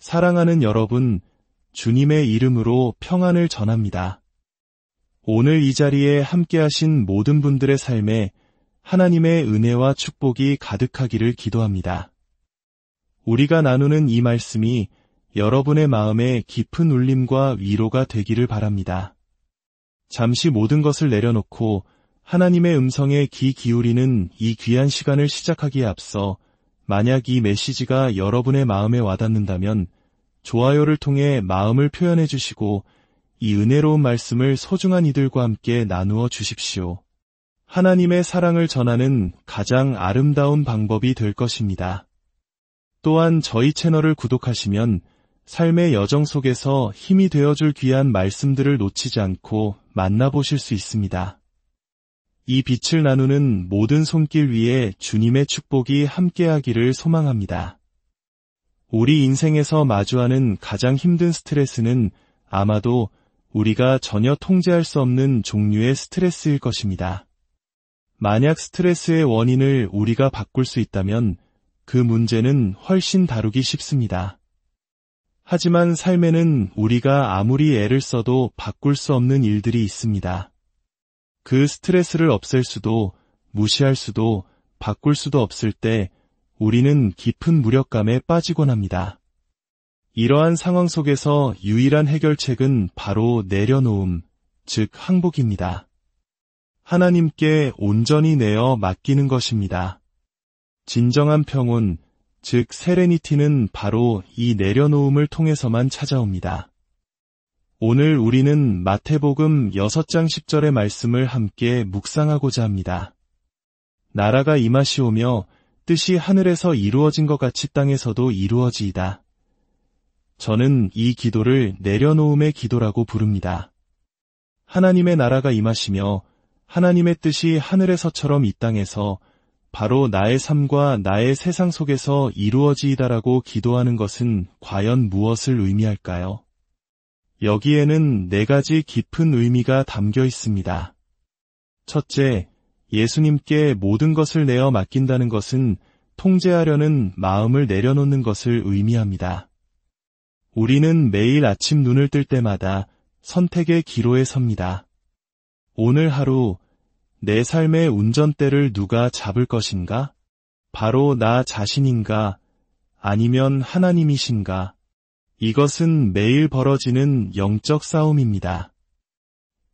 사랑하는 여러분, 주님의 이름으로 평안을 전합니다. 오늘 이 자리에 함께하신 모든 분들의 삶에 하나님의 은혜와 축복이 가득하기를 기도합니다. 우리가 나누는 이 말씀이 여러분의 마음에 깊은 울림과 위로가 되기를 바랍니다. 잠시 모든 것을 내려놓고 하나님의 음성에 귀 기울이는 이 귀한 시간을 시작하기에 앞서 만약 이 메시지가 여러분의 마음에 와닿는다면 좋아요를 통해 마음을 표현해 주시고 이 은혜로운 말씀을 소중한 이들과 함께 나누어 주십시오. 하나님의 사랑을 전하는 가장 아름다운 방법이 될 것입니다. 또한 저희 채널을 구독하시면 삶의 여정 속에서 힘이 되어줄 귀한 말씀들을 놓치지 않고 만나보실 수 있습니다. 이 빛을 나누는 모든 손길 위에 주님의 축복이 함께하기를 소망합니다. 우리 인생에서 마주하는 가장 힘든 스트레스는 아마도 우리가 전혀 통제할 수 없는 종류의 스트레스일 것입니다. 만약 스트레스의 원인을 우리가 바꿀 수 있다면 그 문제는 훨씬 다루기 쉽습니다. 하지만 삶에는 우리가 아무리 애를 써도 바꿀 수 없는 일들이 있습니다. 그 스트레스를 없앨 수도, 무시할 수도, 바꿀 수도 없을 때 우리는 깊은 무력감에 빠지곤 합니다. 이러한 상황 속에서 유일한 해결책은 바로 내려놓음, 즉 항복입니다. 하나님께 온전히 내어 맡기는 것입니다. 진정한 평온, 즉 세레니티는 바로 이 내려놓음을 통해서만 찾아옵니다. 오늘 우리는 마태복음 6장 10절의 말씀을 함께 묵상하고자 합니다. 나라가 임하시오며 뜻이 하늘에서 이루어진 것 같이 땅에서도 이루어지이다. 저는 이 기도를 내려놓음의 기도라고 부릅니다. 하나님의 나라가 임하시며 하나님의 뜻이 하늘에서처럼 이 땅에서 바로 나의 삶과 나의 세상 속에서 이루어지이다라고 기도하는 것은 과연 무엇을 의미할까요? 여기에는 4가지 깊은 의미가 담겨 있습니다. 첫째, 예수님께 모든 것을 내어 맡긴다는 것은 통제하려는 마음을 내려놓는 것을 의미합니다. 우리는 매일 아침 눈을 뜰 때마다 선택의 기로에 섭니다. 오늘 하루 내 삶의 운전대를 누가 잡을 것인가? 바로 나 자신인가? 아니면 하나님이신가? 이것은 매일 벌어지는 영적 싸움입니다.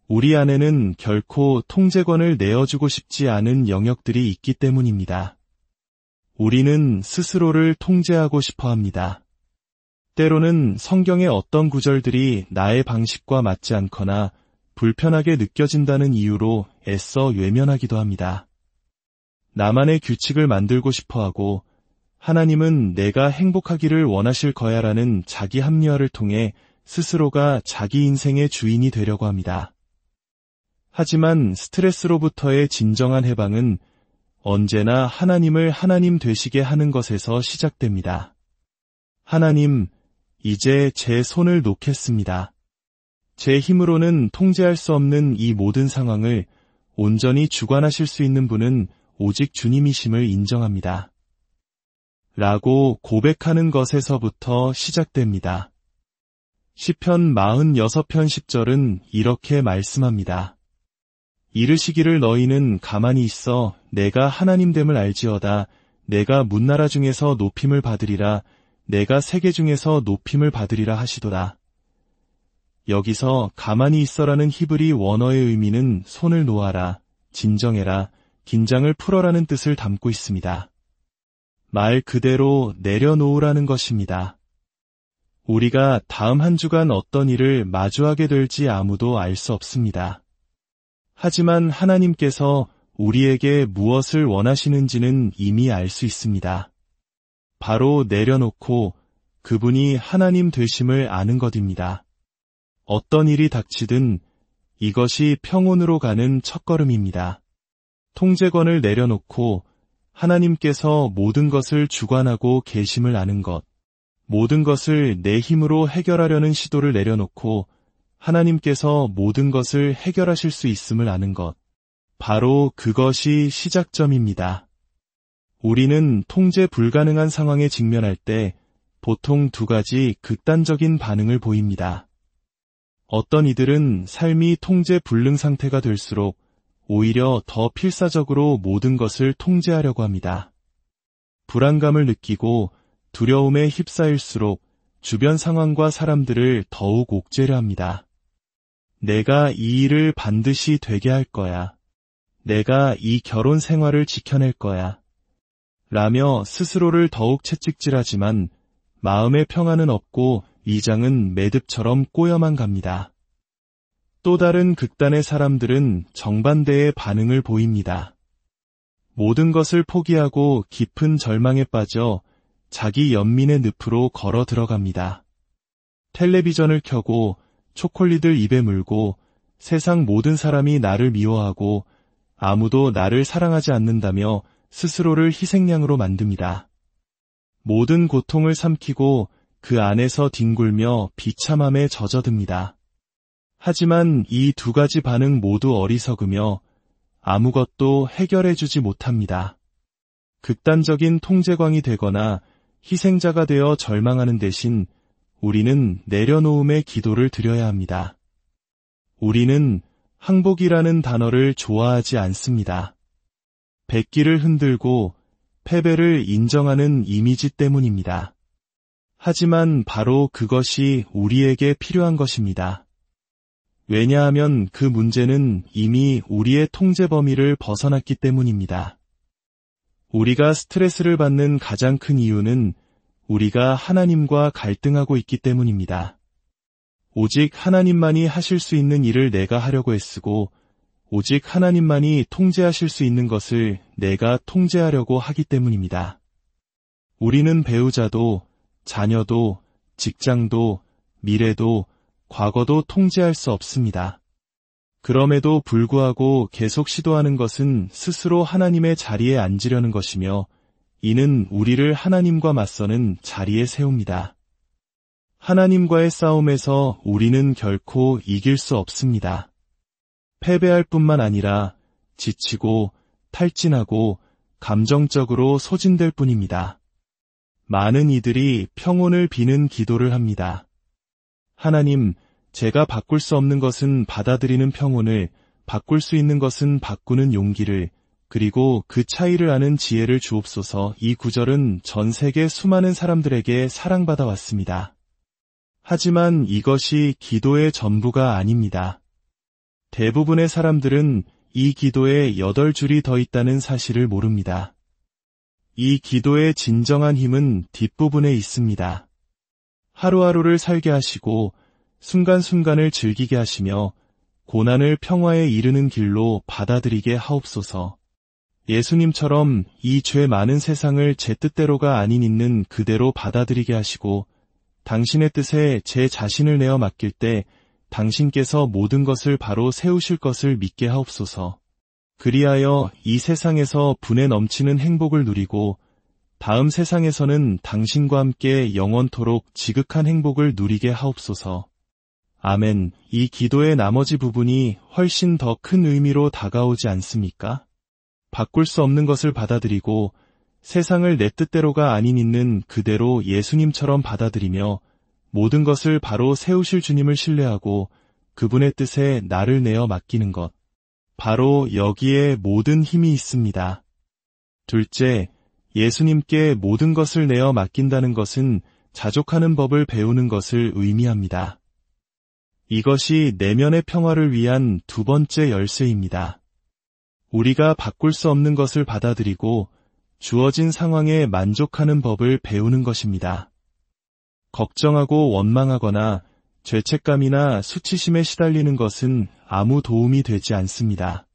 우리 안에는 결코 통제권을 내어주고 싶지 않은 영역들이 있기 때문입니다. 우리는 스스로를 통제하고 싶어 합니다. 때로는 성경의 어떤 구절들이 나의 방식과 맞지 않거나 불편하게 느껴진다는 이유로 애써 외면하기도 합니다. 나만의 규칙을 만들고 싶어하고 하나님은 내가 행복하기를 원하실 거야라는 자기 합리화를 통해 스스로가 자기 인생의 주인이 되려고 합니다. 하지만 스트레스로부터의 진정한 해방은 언제나 하나님을 하나님 되시게 하는 것에서 시작됩니다. 하나님, 이제 제 손을 놓겠습니다. 제 힘으로는 통제할 수 없는 이 모든 상황을 온전히 주관하실 수 있는 분은 오직 주님이심을 인정합니다. 라고 고백하는 것에서부터 시작됩니다. 시편 46편 10절은 이렇게 말씀합니다. 이르시기를 너희는 가만히 있어 내가 하나님됨을 알지어다. 내가 문나라 중에서 높임을 받으리라. 내가 세계 중에서 높임을 받으리라 하시도다. 여기서 가만히 있어라는 히브리 원어의 의미는 손을 놓아라, 진정해라, 긴장을 풀어라는 뜻을 담고 있습니다. 말 그대로 내려놓으라는 것입니다. 우리가 다음 한 주간 어떤 일을 마주하게 될지 아무도 알 수 없습니다. 하지만 하나님께서 우리에게 무엇을 원하시는지는 이미 알 수 있습니다. 바로 내려놓고 그분이 하나님 되심을 아는 것입니다. 어떤 일이 닥치든 이것이 평온으로 가는 첫걸음입니다. 통제권을 내려놓고 하나님께서 모든 것을 주관하고 계심을 아는 것, 모든 것을 내 힘으로 해결하려는 시도를 내려놓고 하나님께서 모든 것을 해결하실 수 있음을 아는 것, 바로 그것이 시작점입니다. 우리는 통제 불가능한 상황에 직면할 때 보통 두 가지 극단적인 반응을 보입니다. 어떤 이들은 삶이 통제 불능 상태가 될수록 오히려 더 필사적으로 모든 것을 통제하려고 합니다. 불안감을 느끼고 두려움에 휩싸일수록 주변 상황과 사람들을 더욱 옥죄려 합니다. 내가 이 일을 반드시 되게 할 거야. 내가 이 결혼 생활을 지켜낼 거야. 라며 스스로를 더욱 채찍질하지만 마음의 평안은 없고 위장은 매듭처럼 꼬여만 갑니다. 또 다른 극단의 사람들은 정반대의 반응을 보입니다. 모든 것을 포기하고 깊은 절망에 빠져 자기 연민의 늪으로 걸어 들어갑니다. 텔레비전을 켜고 초콜릿을 입에 물고 세상 모든 사람이 나를 미워하고 아무도 나를 사랑하지 않는다며 스스로를 희생양으로 만듭니다. 모든 고통을 삼키고 그 안에서 뒹굴며 비참함에 젖어듭니다. 하지만 이 두 가지 반응 모두 어리석으며 아무것도 해결해주지 못합니다. 극단적인 통제광이 되거나 희생자가 되어 절망하는 대신 우리는 내려놓음의 기도를 드려야 합니다. 우리는 항복이라는 단어를 좋아하지 않습니다. 백기를 흔들고 패배를 인정하는 이미지 때문입니다. 하지만 바로 그것이 우리에게 필요한 것입니다. 왜냐하면 그 문제는 이미 우리의 통제 범위를 벗어났기 때문입니다. 우리가 스트레스를 받는 가장 큰 이유는 우리가 하나님과 갈등하고 있기 때문입니다. 오직 하나님만이 하실 수 있는 일을 내가 하려고 애쓰고 오직 하나님만이 통제하실 수 있는 것을 내가 통제하려고 하기 때문입니다. 우리는 배우자도, 자녀도, 직장도, 미래도, 과거도 통제할 수 없습니다. 그럼에도 불구하고 계속 시도하는 것은 스스로 하나님의 자리에 앉으려는 것이며 이는 우리를 하나님과 맞서는 자리에 세웁니다. 하나님과의 싸움에서 우리는 결코 이길 수 없습니다. 패배할 뿐만 아니라 지치고 탈진하고 감정적으로 소진될 뿐입니다. 많은 이들이 평온을 비는 기도를 합니다. 하나님, 제가 바꿀 수 없는 것은 받아들이는 평온을, 바꿀 수 있는 것은 바꾸는 용기를, 그리고 그 차이를 아는 지혜를 주옵소서. 이 구절은 전 세계 수많은 사람들에게 사랑받아 왔습니다. 하지만 이것이 기도의 전부가 아닙니다. 대부분의 사람들은 이 기도에 8줄이 더 있다는 사실을 모릅니다. 이 기도의 진정한 힘은 뒷부분에 있습니다. 하루하루를 살게 하시고 순간순간을 즐기게 하시며 고난을 평화에 이르는 길로 받아들이게 하옵소서. 예수님처럼 이 죄 많은 세상을 제 뜻대로가 아닌 있는 그대로 받아들이게 하시고 당신의 뜻에 제 자신을 내어 맡길 때 당신께서 모든 것을 바로 세우실 것을 믿게 하옵소서. 그리하여 이 세상에서 분에 넘치는 행복을 누리고 다음 세상에서는 당신과 함께 영원토록 지극한 행복을 누리게 하옵소서. 아멘. 이 기도의 나머지 부분이 훨씬 더 큰 의미로 다가오지 않습니까? 바꿀 수 없는 것을 받아들이고 세상을 내 뜻대로가 아닌 있는 그대로 예수님처럼 받아들이며 모든 것을 바로 세우실 주님을 신뢰하고 그분의 뜻에 나를 내어 맡기는 것. 바로 여기에 모든 힘이 있습니다. 둘째, 예수님께 모든 것을 내어 맡긴다는 것은 자족하는 법을 배우는 것을 의미합니다. 이것이 내면의 평화를 위한 두 번째 열쇠입니다. 우리가 바꿀 수 없는 것을 받아들이고 주어진 상황에 만족하는 법을 배우는 것입니다. 걱정하고 원망하거나 죄책감이나 수치심에 시달리는 것은 아무 도움이 되지 않습니다.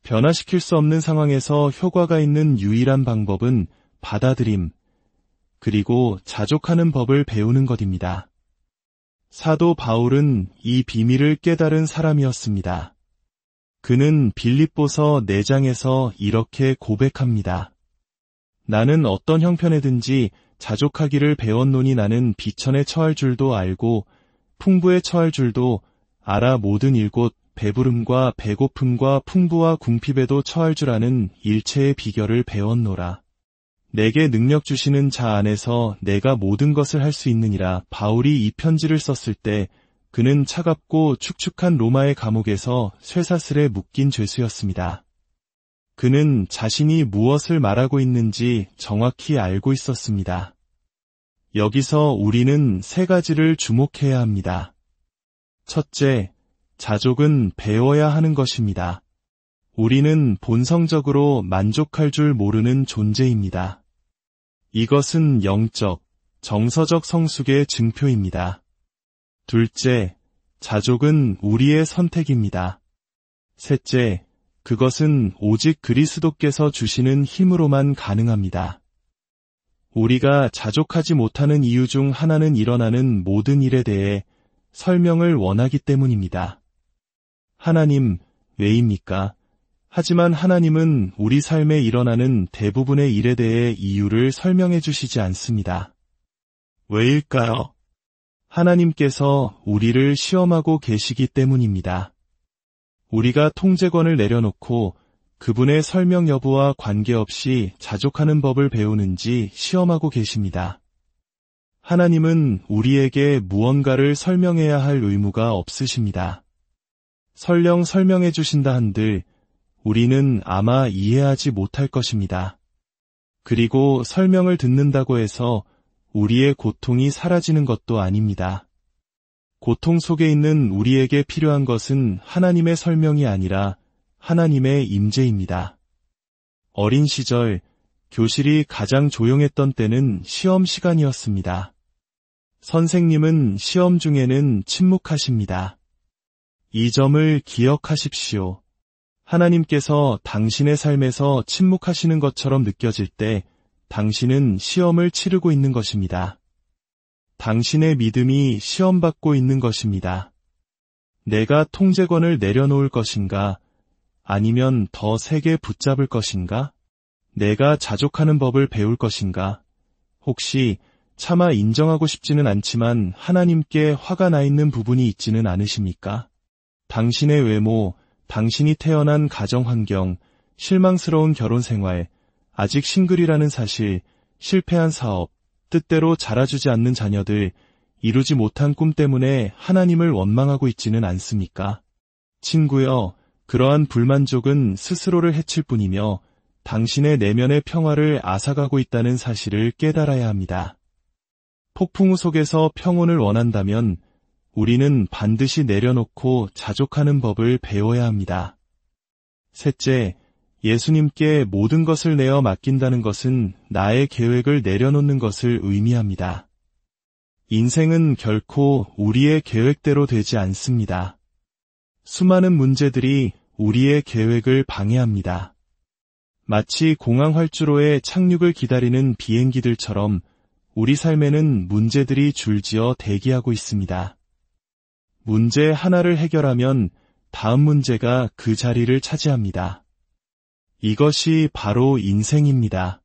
변화시킬 수 없는 상황에서 효과가 있는 유일한 방법은 받아들임, 그리고 자족하는 법을 배우는 것입니다. 사도 바울은 이 비밀을 깨달은 사람이었습니다. 그는 빌립보서 4장에서 이렇게 고백합니다. 나는 어떤 형편에든지 자족하기를 배웠노니 나는 비천에 처할 줄도 알고 풍부에 처할 줄도 알아 모든 일곧 배부름과 배고픔과 풍부와 궁핍에도 처할 줄 아는 일체의 비결을 배웠노라. 내게 능력 주시는 자 안에서 내가 모든 것을 할 수 있느니라. 바울이 이 편지를 썼을 때 그는 차갑고 축축한 로마의 감옥에서 쇠사슬에 묶인 죄수였습니다. 그는 자신이 무엇을 말하고 있는지 정확히 알고 있었습니다. 여기서 우리는 세 가지를 주목해야 합니다. 첫째, 자족은 배워야 하는 것입니다. 우리는 본성적으로 만족할 줄 모르는 존재입니다. 이것은 영적, 정서적 성숙의 증표입니다. 둘째, 자족은 우리의 선택입니다. 셋째, 그것은 오직 그리스도께서 주시는 힘으로만 가능합니다. 우리가 자족하지 못하는 이유 중 하나는 일어나는 모든 일에 대해 설명을 원하기 때문입니다. 하나님, 왜입니까? 하지만 하나님은 우리 삶에 일어나는 대부분의 일에 대해 이유를 설명해 주시지 않습니다. 왜일까요? 하나님께서 우리를 시험하고 계시기 때문입니다. 우리가 통제권을 내려놓고 그분의 설명 여부와 관계없이 자족하는 법을 배우는지 시험하고 계십니다. 하나님은 우리에게 무언가를 설명해야 할 의무가 없으십니다. 설령 설명해 주신다 한들 우리는 아마 이해하지 못할 것입니다. 그리고 설명을 듣는다고 해서 우리의 고통이 사라지는 것도 아닙니다. 고통 속에 있는 우리에게 필요한 것은 하나님의 설명이 아니라 하나님의 임재입니다. 어린 시절 교실이 가장 조용했던 때는 시험 시간이었습니다. 선생님은 시험 중에는 침묵하십니다. 이 점을 기억하십시오. 하나님께서 당신의 삶에서 침묵하시는 것처럼 느껴질 때 당신은 시험을 치르고 있는 것입니다. 당신의 믿음이 시험받고 있는 것입니다. 내가 통제권을 내려놓을 것인가? 아니면 더 세게 붙잡을 것인가? 내가 자족하는 법을 배울 것인가? 혹시 차마 인정하고 싶지는 않지만 하나님께 화가 나 있는 부분이 있지는 않으십니까? 당신의 외모, 당신이 태어난 가정 환경, 실망스러운 결혼 생활, 아직 싱글이라는 사실, 실패한 사업, 뜻대로 자라주지 않는 자녀들, 이루지 못한 꿈 때문에 하나님을 원망하고 있지는 않습니까? 친구여, 그러한 불만족은 스스로를 해칠 뿐이며 당신의 내면의 평화를 앗아가고 있다는 사실을 깨달아야 합니다. 폭풍우 속에서 평온을 원한다면 우리는 반드시 내려놓고 자족하는 법을 배워야 합니다. 셋째, 예수님께 모든 것을 내어 맡긴다는 것은 나의 계획을 내려놓는 것을 의미합니다. 인생은 결코 우리의 계획대로 되지 않습니다. 수많은 문제들이 우리의 계획을 방해합니다. 마치 공항 활주로에 착륙을 기다리는 비행기들처럼 우리 삶에는 문제들이 줄지어 대기하고 있습니다. 문제 하나를 해결하면 다음 문제가 그 자리를 차지합니다. 이것이 바로 인생입니다.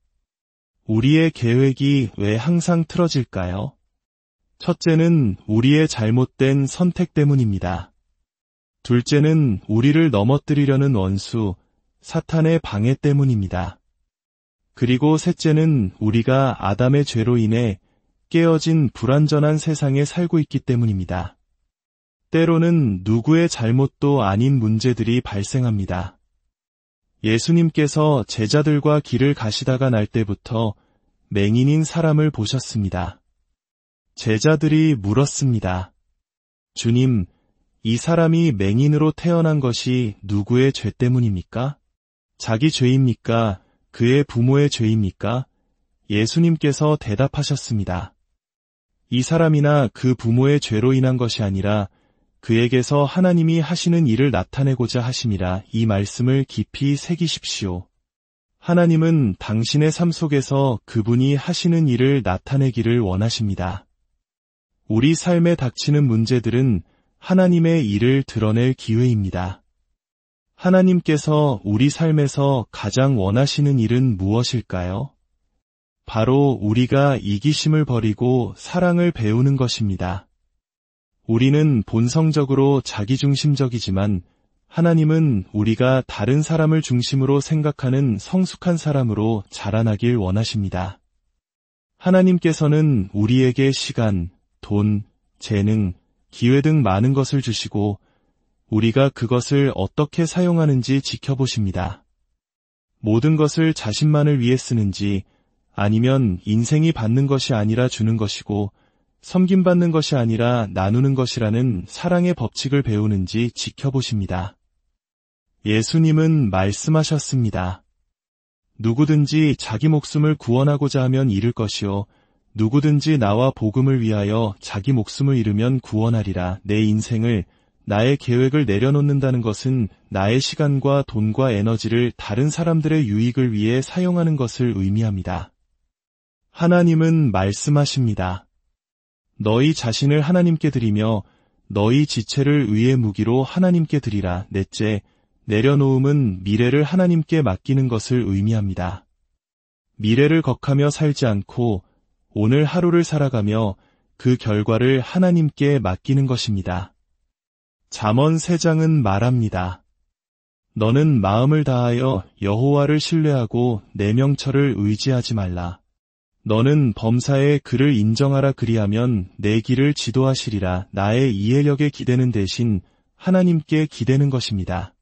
우리의 계획이 왜 항상 틀어질까요? 첫째는 우리의 잘못된 선택 때문입니다. 둘째는 우리를 넘어뜨리려는 원수, 사탄의 방해 때문입니다. 그리고 셋째는 우리가 아담의 죄로 인해 깨어진 불완전한 세상에 살고 있기 때문입니다. 때로는 누구의 잘못도 아닌 문제들이 발생합니다. 예수님께서 제자들과 길을 가시다가 날 때부터 맹인인 사람을 보셨습니다. 제자들이 물었습니다. 주님, 이 사람이 맹인으로 태어난 것이 누구의 죄 때문입니까? 자기 죄입니까? 그의 부모의 죄입니까? 예수님께서 대답하셨습니다. 이 사람이나 그 부모의 죄로 인한 것이 아니라 그에게서 하나님이 하시는 일을 나타내고자 하심이라. 이 말씀을 깊이 새기십시오. 하나님은 당신의 삶 속에서 그분이 하시는 일을 나타내기를 원하십니다. 우리 삶에 닥치는 문제들은 하나님의 일을 드러낼 기회입니다. 하나님께서 우리 삶에서 가장 원하시는 일은 무엇일까요? 바로 우리가 이기심을 버리고 사랑을 배우는 것입니다. 우리는 본성적으로 자기중심적이지만 하나님은 우리가 다른 사람을 중심으로 생각하는 성숙한 사람으로 자라나길 원하십니다. 하나님께서는 우리에게 시간, 돈, 재능, 기회 등 많은 것을 주시고 우리가 그것을 어떻게 사용하는지 지켜보십니다. 모든 것을 자신만을 위해 쓰는지 아니면 인생이 받는 것이 아니라 주는 것이고 섬김받는 것이 아니라 나누는 것이라는 사랑의 법칙을 배우는지 지켜보십니다. 예수님은 말씀하셨습니다. 누구든지 자기 목숨을 구원하고자 하면 잃을 것이요 누구든지 나와 복음을 위하여 자기 목숨을 잃으면 구원하리라. 내 인생을, 나의 계획을 내려놓는다는 것은 나의 시간과 돈과 에너지를 다른 사람들의 유익을 위해 사용하는 것을 의미합니다. 하나님은 말씀하십니다. 너희 자신을 하나님께 드리며 너희 지체를 의의 무기로 하나님께 드리라. 넷째, 내려놓음은 미래를 하나님께 맡기는 것을 의미합니다. 미래를 걱하며 살지 않고 오늘 하루를 살아가며 그 결과를 하나님께 맡기는 것입니다. 잠언 3장은 말합니다. 너는 마음을 다하여 여호와를 신뢰하고 내 명철을 의지하지 말라. 너는 범사에 그를 인정하라. 그리하면 내 길을 지도하시리라. 나의 이해력에 기대는 대신 하나님께 기대는 것입니다.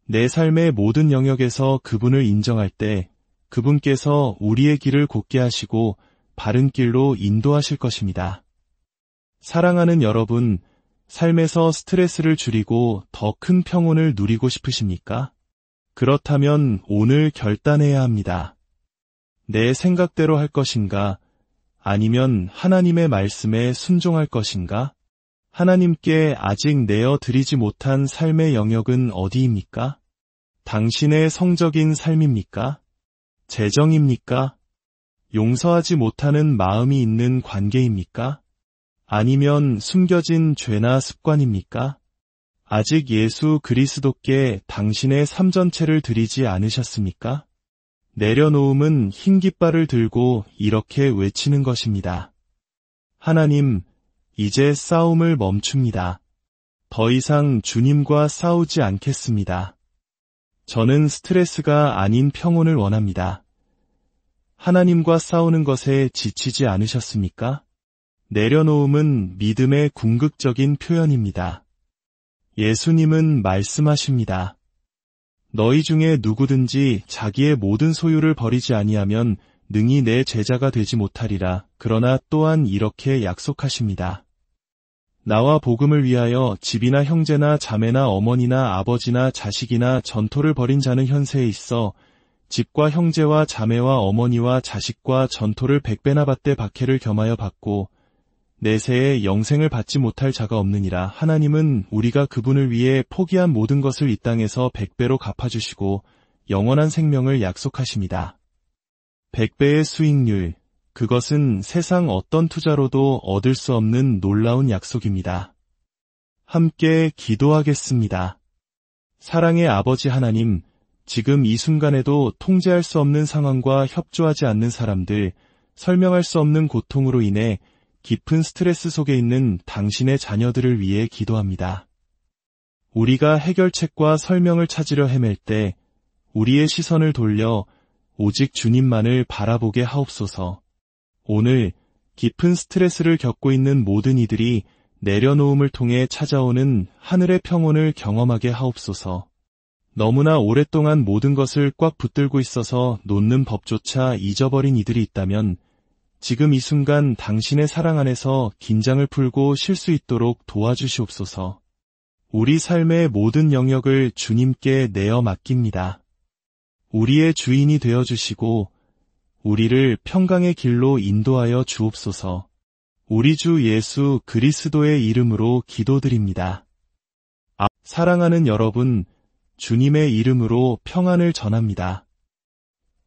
내 삶의 모든 영역에서 그분을 인정할 때 그분께서 우리의 길을 곧게 하시고 바른 길로 인도하실 것입니다. 사랑하는 여러분, 삶에서 스트레스를 줄이고 더 큰 평온을 누리고 싶으십니까? 그렇다면 오늘 결단해야 합니다. 내 생각대로 할 것인가? 아니면 하나님의 말씀에 순종할 것인가? 하나님께 아직 내어 드리지 못한 삶의 영역은 어디입니까? 당신의 성적인 삶입니까? 재정입니까? 용서하지 못하는 마음이 있는 관계입니까? 아니면 숨겨진 죄나 습관입니까? 아직 예수 그리스도께 당신의 삶 전체를 드리지 않으셨습니까? 내려놓음은 흰 깃발을 들고 이렇게 외치는 것입니다. 하나님, 이제 싸움을 멈춥니다. 더 이상 주님과 싸우지 않겠습니다. 저는 스트레스가 아닌 평온을 원합니다. 하나님과 싸우는 것에 지치지 않으셨습니까? 내려놓음은 믿음의 궁극적인 표현입니다. 예수님은 말씀하십니다. 너희 중에 누구든지 자기의 모든 소유를 버리지 아니하면 능히 내 제자가 되지 못하리라. 그러나 또한 이렇게 약속하십니다. 나와 복음을 위하여 집이나 형제나 자매나 어머니나 아버지나 자식이나 전토를 벌인 자는 현세에 있어 집과 형제와 자매와 어머니와 자식과 전토를 100배나 받되 박해를 겸하여 받고 내세에 영생을 받지 못할 자가 없느니라. 하나님은 우리가 그분을 위해 포기한 모든 것을 이 땅에서 100배로 갚아주시고 영원한 생명을 약속하십니다. 100배의 수익률, 그것은 세상 어떤 투자로도 얻을 수 없는 놀라운 약속입니다. 함께 기도하겠습니다. 사랑의 아버지 하나님, 지금 이 순간에도 통제할 수 없는 상황과 협조하지 않는 사람들, 설명할 수 없는 고통으로 인해 깊은 스트레스 속에 있는 당신의 자녀들을 위해 기도합니다. 우리가 해결책과 설명을 찾으려 헤맬 때 우리의 시선을 돌려 오직 주님만을 바라보게 하옵소서. 오늘 깊은 스트레스를 겪고 있는 모든 이들이 내려놓음을 통해 찾아오는 하늘의 평온을 경험하게 하옵소서. 너무나 오랫동안 모든 것을 꽉 붙들고 있어서 놓는 법조차 잊어버린 이들이 있다면 지금 이 순간 당신의 사랑 안에서 긴장을 풀고 쉴 수 있도록 도와주시옵소서. 우리 삶의 모든 영역을 주님께 내어 맡깁니다. 우리의 주인이 되어주시고 우리를 평강의 길로 인도하여 주옵소서. 우리 주 예수 그리스도의 이름으로 기도드립니다. 사랑하는 여러분, 주님의 이름으로 평안을 전합니다.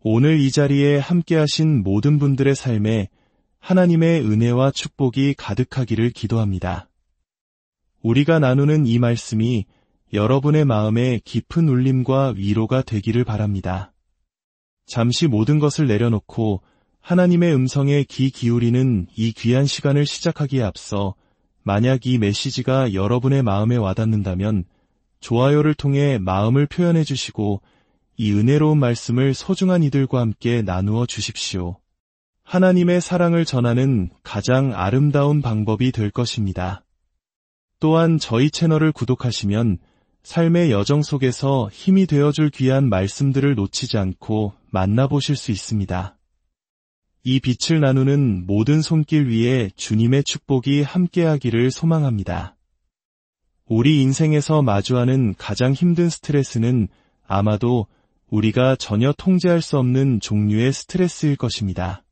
오늘 이 자리에 함께하신 모든 분들의 삶에 하나님의 은혜와 축복이 가득하기를 기도합니다. 우리가 나누는 이 말씀이 여러분의 마음에 깊은 울림과 위로가 되기를 바랍니다. 잠시 모든 것을 내려놓고 하나님의 음성에 귀 기울이는 이 귀한 시간을 시작하기에 앞서 만약 이 메시지가 여러분의 마음에 와닿는다면 좋아요를 통해 마음을 표현해 주시고 이 은혜로운 말씀을 소중한 이들과 함께 나누어 주십시오. 하나님의 사랑을 전하는 가장 아름다운 방법이 될 것입니다. 또한 저희 채널을 구독하시면 삶의 여정 속에서 힘이 되어줄 귀한 말씀들을 놓치지 않고 만나보실 수 있습니다. 이 빛을 나누는 모든 손길 위에 주님의 축복이 함께하기를 소망합니다. 우리 인생에서 마주하는 가장 힘든 스트레스는 아마도 우리가 전혀 통제할 수 없는 종류의 스트레스일 것입니다.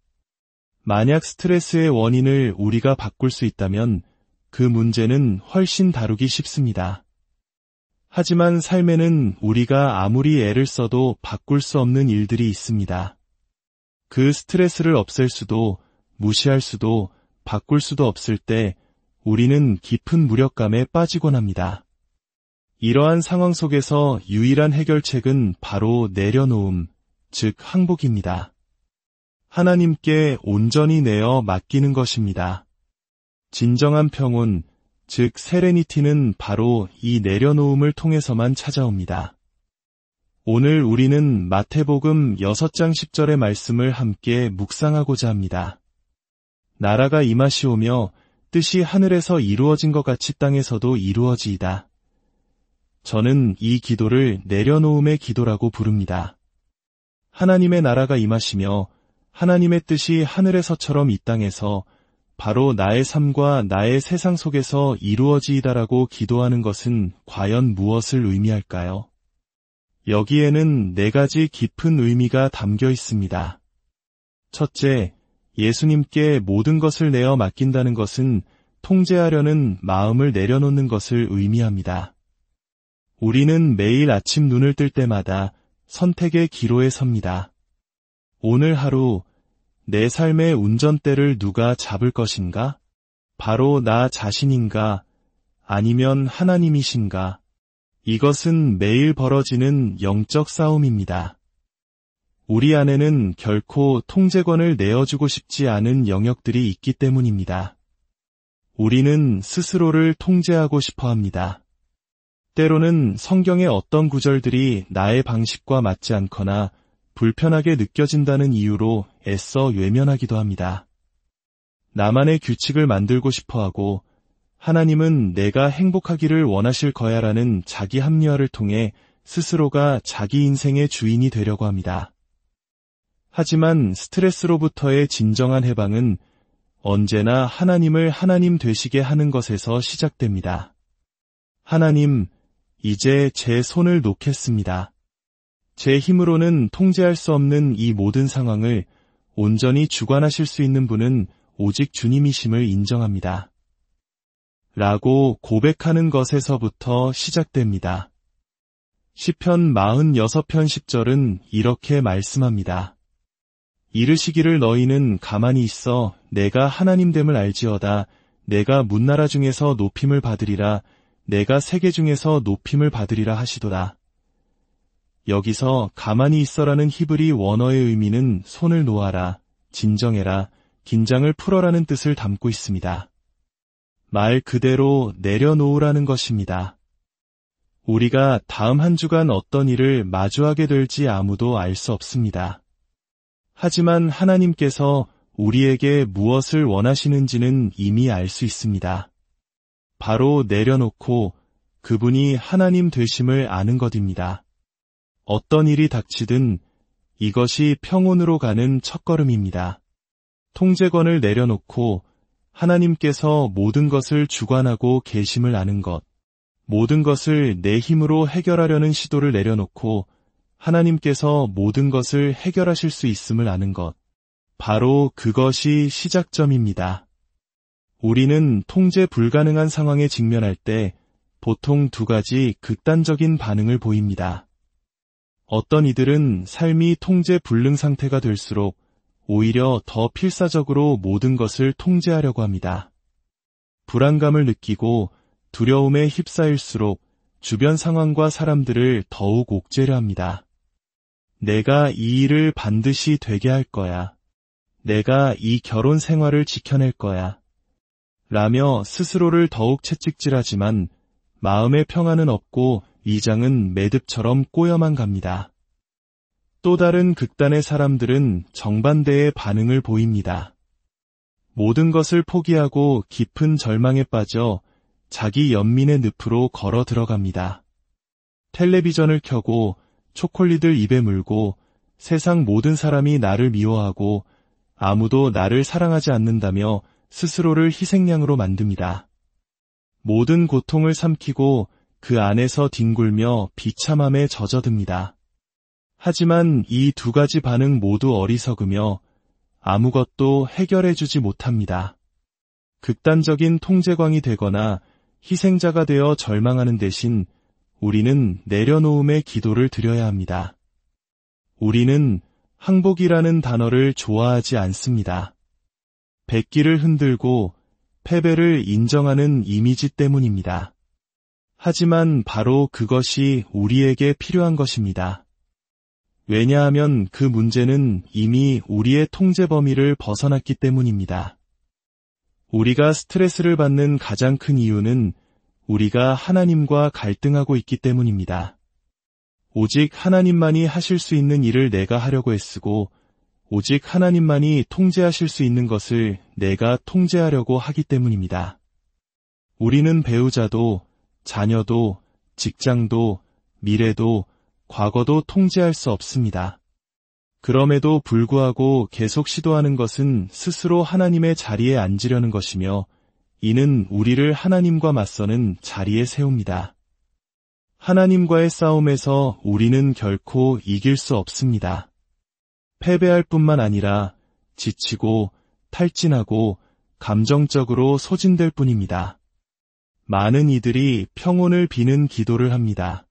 만약 스트레스의 원인을 우리가 바꿀 수 있다면 그 문제는 훨씬 다루기 쉽습니다. 하지만 삶에는 우리가 아무리 애를 써도 바꿀 수 없는 일들이 있습니다. 그 스트레스를 없앨 수도, 무시할 수도, 바꿀 수도 없을 때 우리는 깊은 무력감에 빠지곤 합니다. 이러한 상황 속에서 유일한 해결책은 바로 내려놓음, 즉 항복입니다. 하나님께 온전히 내어 맡기는 것입니다. 진정한 평온, 즉 세레니티는 바로 이 내려놓음을 통해서만 찾아옵니다. 오늘 우리는 마태복음 6장 10절의 말씀을 함께 묵상하고자 합니다. 나라가 임하시오며 뜻이 하늘에서 이루어진 것 같이 땅에서도 이루어지이다. 저는 이 기도를 내려놓음의 기도라고 부릅니다. 하나님의 나라가 임하시며 하나님의 뜻이 하늘에서처럼 이 땅에서 바로 나의 삶과 나의 세상 속에서 이루어지이다라고 기도하는 것은 과연 무엇을 의미할까요? 여기에는 4가지 깊은 의미가 담겨 있습니다. 첫째, 예수님께 모든 것을 내어 맡긴다는 것은 통제하려는 마음을 내려놓는 것을 의미합니다. 우리는 매일 아침 눈을 뜰 때마다 선택의 기로에 섭니다. 오늘 하루 내 삶의 운전대를 누가 잡을 것인가? 바로 나 자신인가? 아니면 하나님이신가? 이것은 매일 벌어지는 영적 싸움입니다. 우리 안에는 결코 통제권을 내어주고 싶지 않은 영역들이 있기 때문입니다. 우리는 스스로를 통제하고 싶어 합니다. 때로는 성경의 어떤 구절들이 나의 방식과 맞지 않거나 불편하게 느껴진다는 이유로 애써 외면하기도 합니다. 나만의 규칙을 만들고 싶어하고 하나님은 내가 행복하기를 원하실 거야라는 자기 합리화를 통해 스스로가 자기 인생의 주인이 되려고 합니다. 하지만 스트레스로부터의 진정한 해방은 언제나 하나님을 하나님 되시게 하는 것에서 시작됩니다. 하나님, 이제 제 손을 놓겠습니다. 제 힘으로는 통제할 수 없는 이 모든 상황을 온전히 주관하실 수 있는 분은 오직 주님이심을 인정합니다. 라고 고백하는 것에서부터 시작됩니다. 시편 46편 10절은 이렇게 말씀합니다. 이르시기를 너희는 가만히 있어 내가 하나님됨을 알지어다. 내가 문나라 중에서 높임을 받으리라. 내가 세계 중에서 높임을 받으리라 하시도다. 여기서 가만히 있어라는 히브리 원어의 의미는 손을 놓아라, 진정해라, 긴장을 풀어라는 뜻을 담고 있습니다. 말 그대로 내려놓으라는 것입니다. 우리가 다음 한 주간 어떤 일을 마주하게 될지 아무도 알 수 없습니다. 하지만 하나님께서 우리에게 무엇을 원하시는지는 이미 알 수 있습니다. 바로 내려놓고 그분이 하나님 되심을 아는 것입니다. 어떤 일이 닥치든 이것이 평온으로 가는 첫걸음입니다. 통제권을 내려놓고 하나님께서 모든 것을 주관하고 계심을 아는 것, 모든 것을 내 힘으로 해결하려는 시도를 내려놓고 하나님께서 모든 것을 해결하실 수 있음을 아는 것, 바로 그것이 시작점입니다. 우리는 통제 불가능한 상황에 직면할 때 보통 2가지 극단적인 반응을 보입니다. 어떤 이들은 삶이 통제 불능 상태가 될수록 오히려 더 필사적으로 모든 것을 통제하려고 합니다. 불안감을 느끼고 두려움에 휩싸일수록 주변 상황과 사람들을 더욱 옥죄려 합니다. 내가 이 일을 반드시 되게 할 거야. 내가 이 결혼 생활을 지켜낼 거야. 라며 스스로를 더욱 채찍질하지만 마음의 평안은 없고 위장은 매듭처럼 꼬여만 갑니다. 또 다른 극단의 사람들은 정반대의 반응을 보입니다. 모든 것을 포기하고 깊은 절망에 빠져 자기 연민의 늪으로 걸어 들어갑니다. 텔레비전을 켜고 초콜릿을 입에 물고 세상 모든 사람이 나를 미워하고 아무도 나를 사랑하지 않는다며 스스로를 희생양으로 만듭니다. 모든 고통을 삼키고 그 안에서 뒹굴며 비참함에 젖어듭니다. 하지만 이 두 가지 반응 모두 어리석으며 아무것도 해결해주지 못합니다. 극단적인 통제광이 되거나 희생자가 되어 절망하는 대신 우리는 내려놓음의 기도를 드려야 합니다. 우리는 항복이라는 단어를 좋아하지 않습니다. 백기를 흔들고 패배를 인정하는 이미지 때문입니다. 하지만 바로 그것이 우리에게 필요한 것입니다. 왜냐하면 그 문제는 이미 우리의 통제 범위를 벗어났기 때문입니다. 우리가 스트레스를 받는 가장 큰 이유는 우리가 하나님과 갈등하고 있기 때문입니다. 오직 하나님만이 하실 수 있는 일을 내가 하려고 애쓰고 오직 하나님만이 통제하실 수 있는 것을 내가 통제하려고 하기 때문입니다. 우리는 배우자도, 자녀도, 직장도, 미래도, 과거도 통제할 수 없습니다. 그럼에도 불구하고 계속 시도하는 것은 스스로 하나님의 자리에 앉으려는 것이며 이는 우리를 하나님과 맞서는 자리에 세웁니다. 하나님과의 싸움에서 우리는 결코 이길 수 없습니다. 패배할 뿐만 아니라 지치고 탈진하고 감정적으로 소진될 뿐입니다. 많은 이들이 평온을 비는 기도를 합니다.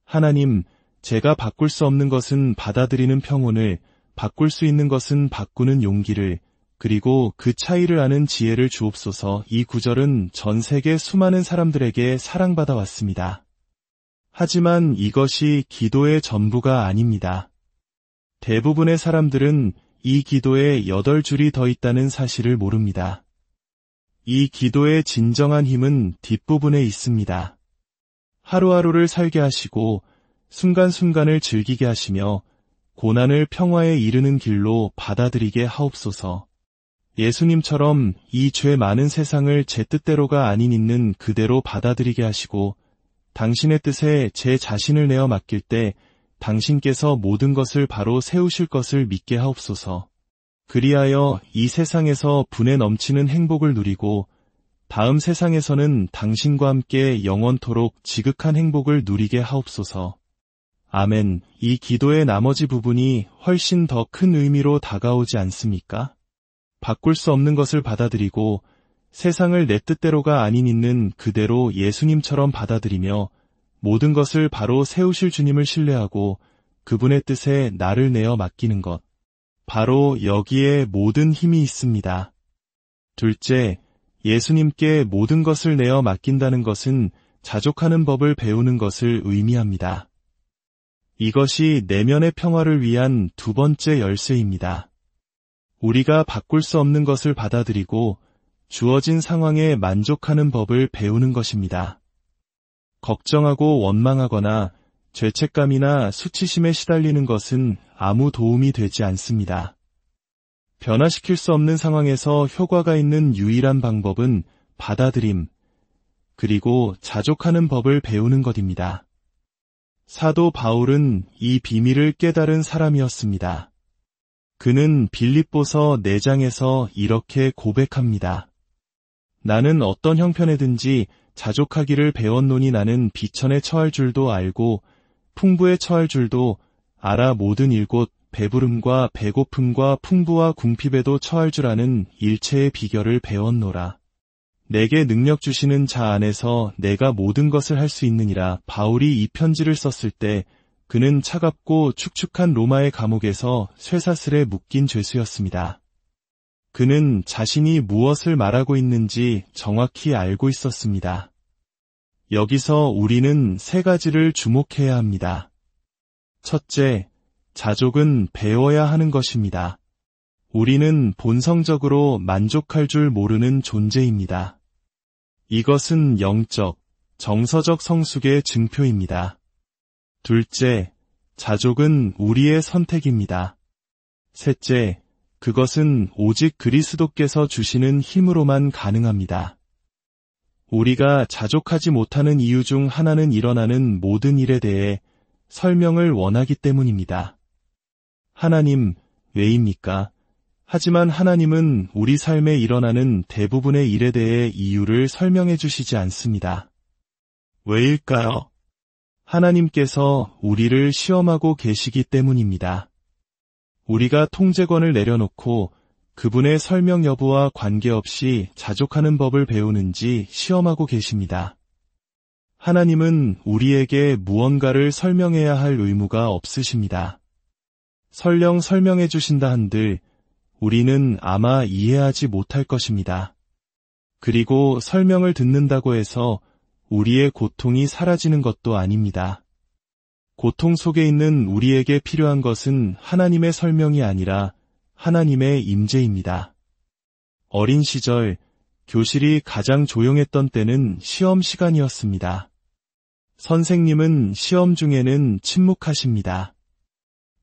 하나님, 제가 바꿀 수 없는 것은 받아들이는 평온을, 바꿀 수 있는 것은 바꾸는 용기를, 그리고 그 차이를 아는 지혜를 주옵소서. 이 구절은 전 세계 수많은 사람들에게 사랑받아 왔습니다. 하지만 이것이 기도의 전부가 아닙니다. 대부분의 사람들은 이 기도에 8줄이 더 있다는 사실을 모릅니다. 이 기도의 진정한 힘은 뒷부분에 있습니다. 하루하루를 살게 하시고 순간순간을 즐기게 하시며 고난을 평화에 이르는 길로 받아들이게 하옵소서. 예수님처럼 이 죄 많은 세상을 제 뜻대로가 아닌 있는 그대로 받아들이게 하시고 당신의 뜻에 제 자신을 내어 맡길 때 당신께서 모든 것을 바로 세우실 것을 믿게 하옵소서. 그리하여 이 세상에서 분에 넘치는 행복을 누리고 다음 세상에서는 당신과 함께 영원토록 지극한 행복을 누리게 하옵소서. 아멘. 이 기도의 나머지 부분이 훨씬 더 큰 의미로 다가오지 않습니까? 바꿀 수 없는 것을 받아들이고 세상을 내 뜻대로가 아닌 있는 그대로 예수님처럼 받아들이며 모든 것을 바로 세우실 주님을 신뢰하고 그분의 뜻에 나를 내어 맡기는 것. 바로 여기에 모든 힘이 있습니다. 둘째, 예수님께 모든 것을 내어 맡긴다는 것은 자족하는 법을 배우는 것을 의미합니다. 이것이 내면의 평화를 위한 두 번째 열쇠입니다. 우리가 바꿀 수 없는 것을 받아들이고 주어진 상황에 만족하는 법을 배우는 것입니다. 걱정하고 원망하거나 죄책감이나 수치심에 시달리는 것은 아무 도움이 되지 않습니다. 변화시킬 수 없는 상황에서 효과가 있는 유일한 방법은 받아들임, 그리고 자족하는 법을 배우는 것입니다. 사도 바울은 이 비밀을 깨달은 사람이었습니다. 그는 빌립보서 4장에서 이렇게 고백합니다. 나는 어떤 형편에든지 자족하기를 배웠노니 나는 비천에 처할 줄도 알고 풍부에 처할 줄도 알아 모든 일곧 배부름과 배고픔과 풍부와 궁핍에도 처할 줄 아는 일체의 비결을 배웠노라. 내게 능력 주시는 자 안에서 내가 모든 것을 할 수 있느니라. 바울이 이 편지를 썼을 때 그는 차갑고 축축한 로마의 감옥에서 쇠사슬에 묶인 죄수였습니다. 그는 자신이 무엇을 말하고 있는지 정확히 알고 있었습니다. 여기서 우리는 3가지를 주목해야 합니다. 첫째, 자족은 배워야 하는 것입니다. 우리는 본성적으로 만족할 줄 모르는 존재입니다. 이것은 영적, 정서적 성숙의 증표입니다. 둘째, 자족은 우리의 선택입니다. 셋째, 그것은 오직 그리스도께서 주시는 힘으로만 가능합니다. 우리가 자족하지 못하는 이유 중 하나는 일어나는 모든 일에 대해 설명을 원하기 때문입니다. 하나님, 왜입니까? 하지만 하나님은 우리 삶에 일어나는 대부분의 일에 대해 이유를 설명해 주시지 않습니다. 왜일까요? 하나님께서 우리를 시험하고 계시기 때문입니다. 우리가 통제권을 내려놓고 그분의 설명 여부와 관계없이 자족하는 법을 배우는지 시험하고 계십니다. 하나님은 우리에게 무언가를 설명해야 할 의무가 없으십니다. 설령 설명해 주신다 한들 우리는 아마 이해하지 못할 것입니다. 그리고 설명을 듣는다고 해서 우리의 고통이 사라지는 것도 아닙니다. 고통 속에 있는 우리에게 필요한 것은 하나님의 설명이 아니라 하나님의 임재입니다. 어린 시절 교실이 가장 조용했던 때는 시험 시간이었습니다. 선생님은 시험 중에는 침묵하십니다.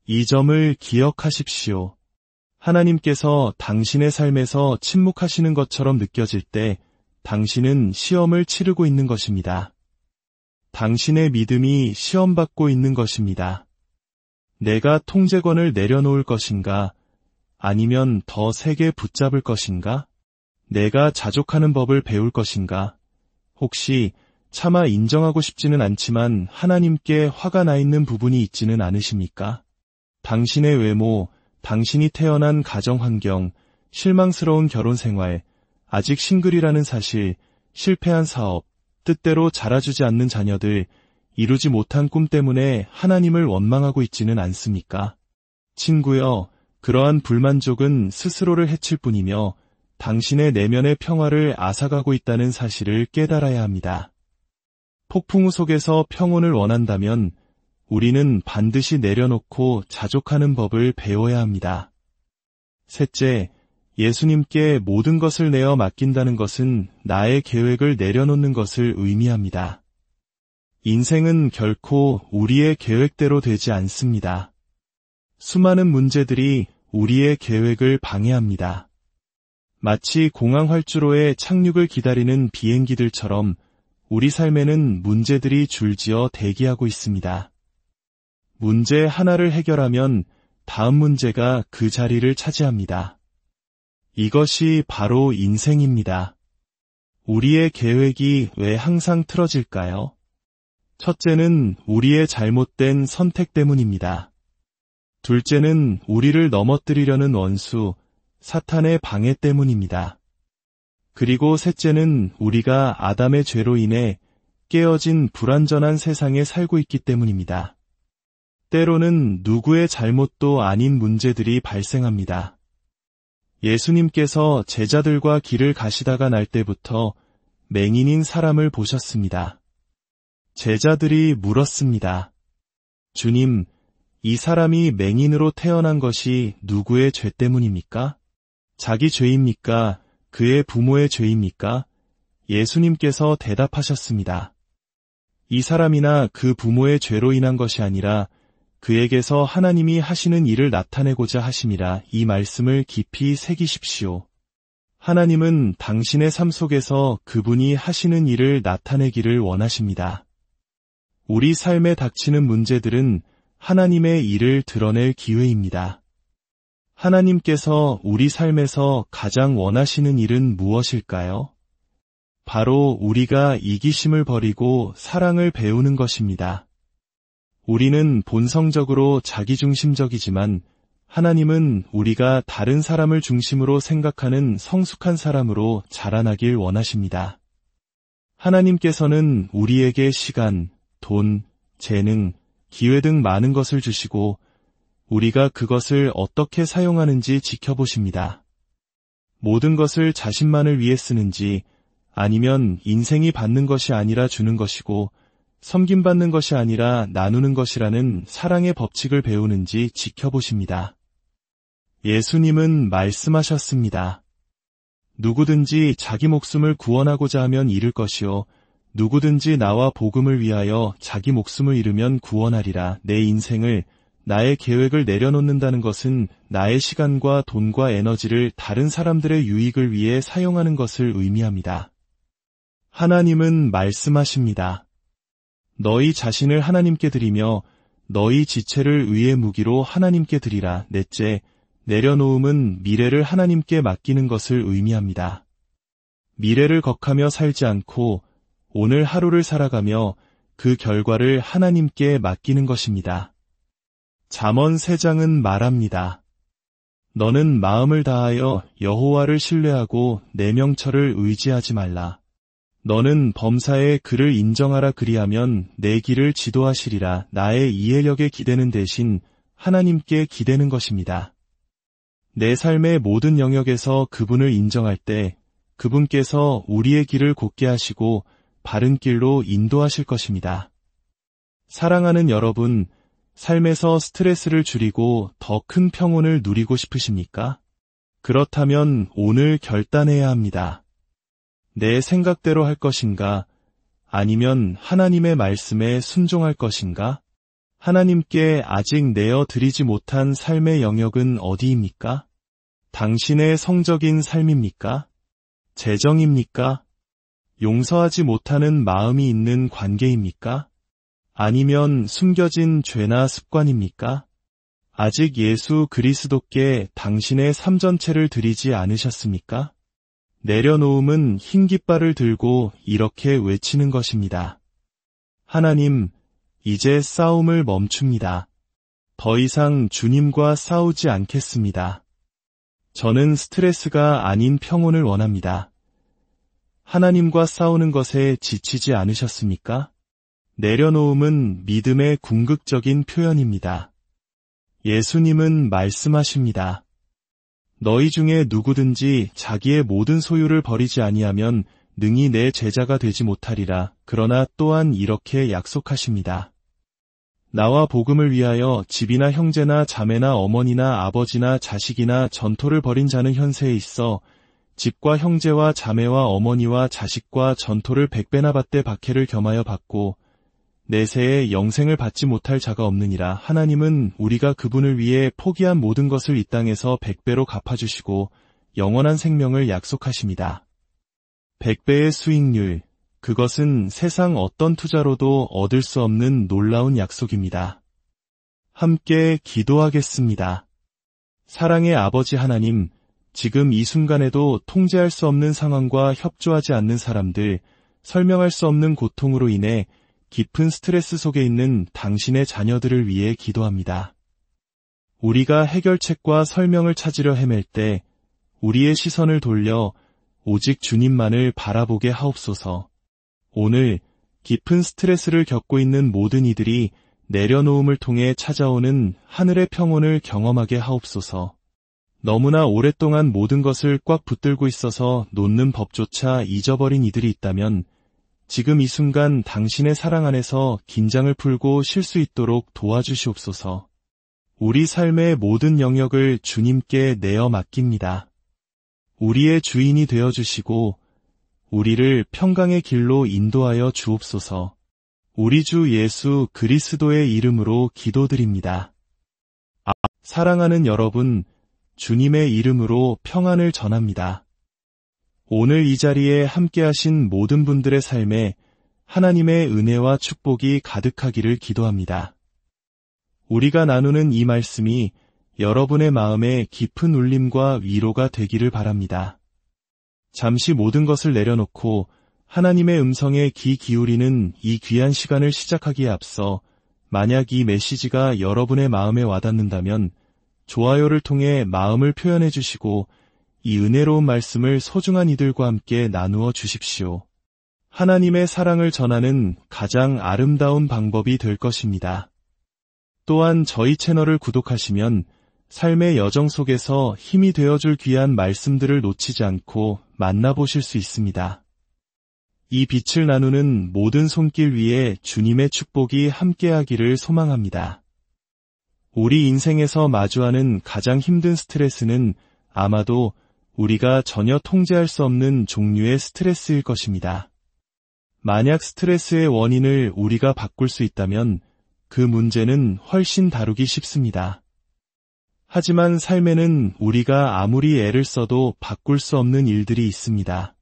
이 점을 기억하십시오. 하나님께서 당신의 삶에서 침묵하시는 것처럼 느껴질 때 당신은 시험을 치르고 있는 것입니다. 당신의 믿음이 시험받고 있는 것입니다. 내가 통제권을 내려놓을 것인가? 아니면 더 세게 붙잡을 것인가? 내가 자족하는 법을 배울 것인가? 혹시 차마 인정하고 싶지는 않지만 하나님께 화가 나 있는 부분이 있지는 않으십니까? 당신의 외모, 당신이 태어난 가정 환경, 실망스러운 결혼 생활, 아직 싱글이라는 사실, 실패한 사업, 뜻대로 자라주지 않는 자녀들, 이루지 못한 꿈 때문에 하나님을 원망하고 있지는 않습니까? 친구여, 그러한 불만족은 스스로를 해칠 뿐이며 당신의 내면의 평화를 앗아가고 있다는 사실을 깨달아야 합니다. 폭풍우 속에서 평온을 원한다면 우리는 반드시 내려놓고 자족하는 법을 배워야 합니다. 셋째, 예수님께 모든 것을 내어 맡긴다는 것은 나의 계획을 내려놓는 것을 의미합니다. 인생은 결코 우리의 계획대로 되지 않습니다. 수많은 문제들이 우리의 계획을 방해합니다. 마치 공항 활주로에 착륙을 기다리는 비행기들처럼 우리 삶에는 문제들이 줄지어 대기하고 있습니다. 문제 하나를 해결하면 다음 문제가 그 자리를 차지합니다. 이것이 바로 인생입니다. 우리의 계획이 왜 항상 틀어질까요? 첫째는 우리의 잘못된 선택 때문입니다. 둘째는 우리를 넘어뜨리려는 원수, 사탄의 방해 때문입니다. 그리고 셋째는 우리가 아담의 죄로 인해 깨어진 불완전한 세상에 살고 있기 때문입니다. 때로는 누구의 잘못도 아닌 문제들이 발생합니다. 예수님께서 제자들과 길을 가시다가 날 때부터 맹인인 사람을 보셨습니다. 제자들이 물었습니다. 주님, 이 사람이 맹인으로 태어난 것이 누구의 죄 때문입니까? 자기 죄입니까? 그의 부모의 죄입니까? 예수님께서 대답하셨습니다. 이 사람이나 그 부모의 죄로 인한 것이 아니라 그에게서 하나님이 하시는 일을 나타내고자 하심이라. 이 말씀을 깊이 새기십시오. 하나님은 당신의 삶 속에서 그분이 하시는 일을 나타내기를 원하십니다. 우리 삶에 닥치는 문제들은 하나님의 일을 드러낼 기회입니다. 하나님께서 우리 삶에서 가장 원하시는 일은 무엇일까요? 바로 우리가 이기심을 버리고 사랑을 배우는 것입니다. 우리는 본성적으로 자기중심적이지만 하나님은 우리가 다른 사람을 중심으로 생각하는 성숙한 사람으로 자라나길 원하십니다. 하나님께서는 우리에게 시간, 돈, 재능, 기회 등 많은 것을 주시고 우리가 그것을 어떻게 사용하는지 지켜보십니다. 모든 것을 자신만을 위해 쓰는지 아니면 인생이 받는 것이 아니라 주는 것이고 섬김받는 것이 아니라 나누는 것이라는 사랑의 법칙을 배우는지 지켜보십니다. 예수님은 말씀하셨습니다. 누구든지 자기 목숨을 구원하고자 하면 잃을 것이요 누구든지 나와 복음을 위하여 자기 목숨을 잃으면 구원하리라. 내 인생을, 나의 계획을 내려놓는다는 것은 나의 시간과 돈과 에너지를 다른 사람들의 유익을 위해 사용하는 것을 의미합니다. 하나님은 말씀하십니다. 너희 자신을 하나님께 드리며 너희 지체를 의의 무기로 하나님께 드리라. 넷째, 내려놓음은 미래를 하나님께 맡기는 것을 의미합니다. 미래를 걱하며 살지 않고 오늘 하루를 살아가며 그 결과를 하나님께 맡기는 것입니다. 잠언 3장은 말합니다. 너는 마음을 다하여 여호와를 신뢰하고 내 명철을 의지하지 말라. 너는 범사에 그를 인정하라. 그리하면 내 길을 지도하시리라. 나의 이해력에 기대는 대신 하나님께 기대는 것입니다. 내 삶의 모든 영역에서 그분을 인정할 때 그분께서 우리의 길을 곧게 하시고 바른 길로 인도하실 것입니다. 사랑하는 여러분, 삶에서 스트레스를 줄이고 더 큰 평온을 누리고 싶으십니까? 그렇다면 오늘 결단해야 합니다. 내 생각대로 할 것인가? 아니면 하나님의 말씀에 순종할 것인가? 하나님께 아직 내어 드리지 못한 삶의 영역은 어디입니까? 당신의 성적인 삶입니까? 재정입니까? 용서하지 못하는 마음이 있는 관계입니까? 아니면 숨겨진 죄나 습관입니까? 아직 예수 그리스도께 당신의 삶 전체를 드리지 않으셨습니까? 내려놓음은 흰 깃발을 들고 이렇게 외치는 것입니다. 하나님, 이제 싸움을 멈춥니다. 더 이상 주님과 싸우지 않겠습니다. 저는 스트레스가 아닌 평온을 원합니다. 하나님과 싸우는 것에 지치지 않으셨습니까? 내려놓음은 믿음의 궁극적인 표현입니다. 예수님은 말씀하십니다. 너희 중에 누구든지 자기의 모든 소유를 버리지 아니하면 능히 내 제자가 되지 못하리라. 그러나 또한 이렇게 약속하십니다. 나와 복음을 위하여 집이나 형제나 자매나 어머니나 아버지나 자식이나 전토를 벌인 자는 현세에 있어 집과 형제와 자매와 어머니와 자식과 전토를 100배나 받되 박해를 겸하여 받고 내세에 영생을 받지 못할 자가 없느니라. 하나님은 우리가 그분을 위해 포기한 모든 것을 이 땅에서 100배로 갚아주시고 영원한 생명을 약속하십니다. 100배의 수익률, 그것은 세상 어떤 투자로도 얻을 수 없는 놀라운 약속입니다. 함께 기도하겠습니다. 사랑의 아버지 하나님, 지금 이 순간에도 통제할 수 없는 상황과 협조하지 않는 사람들, 설명할 수 없는 고통으로 인해 깊은 스트레스 속에 있는 당신의 자녀들을 위해 기도합니다. 우리가 해결책과 설명을 찾으려 헤맬 때 우리의 시선을 돌려 오직 주님만을 바라보게 하옵소서. 오늘 깊은 스트레스를 겪고 있는 모든 이들이 내려놓음을 통해 찾아오는 하늘의 평온을 경험하게 하옵소서. 너무나 오랫동안 모든 것을 꽉 붙들고 있어서 놓는 법조차 잊어버린 이들이 있다면 지금 이 순간 당신의 사랑 안에서 긴장을 풀고 쉴 수 있도록 도와주시옵소서. 우리 삶의 모든 영역을 주님께 내어 맡깁니다. 우리의 주인이 되어주시고 우리를 평강의 길로 인도하여 주옵소서. 우리 주 예수 그리스도의 이름으로 기도드립니다. 사랑하는 여러분, 주님의 이름으로 평안을 전합니다. 오늘 이 자리에 함께하신 모든 분들의 삶에 하나님의 은혜와 축복이 가득하기를 기도합니다. 우리가 나누는 이 말씀이 여러분의 마음에 깊은 울림과 위로가 되기를 바랍니다. 잠시 모든 것을 내려놓고 하나님의 음성에 귀 기울이는 이 귀한 시간을 시작하기에 앞서 만약 이 메시지가 여러분의 마음에 와닿는다면 좋아요를 통해 마음을 표현해 주시고 이 은혜로운 말씀을 소중한 이들과 함께 나누어 주십시오. 하나님의 사랑을 전하는 가장 아름다운 방법이 될 것입니다. 또한 저희 채널을 구독하시면 삶의 여정 속에서 힘이 되어줄 귀한 말씀들을 놓치지 않고 만나보실 수 있습니다. 이 빛을 나누는 모든 손길 위에 주님의 축복이 함께하기를 소망합니다. 우리 인생에서 마주하는 가장 힘든 스트레스는 아마도 우리가 전혀 통제할 수 없는 종류의 스트레스일 것입니다. 만약 스트레스의 원인을 우리가 바꿀 수 있다면 그 문제는 훨씬 다루기 쉽습니다. 하지만 삶에는 우리가 아무리 애를 써도 바꿀 수 없는 일들이 있습니다.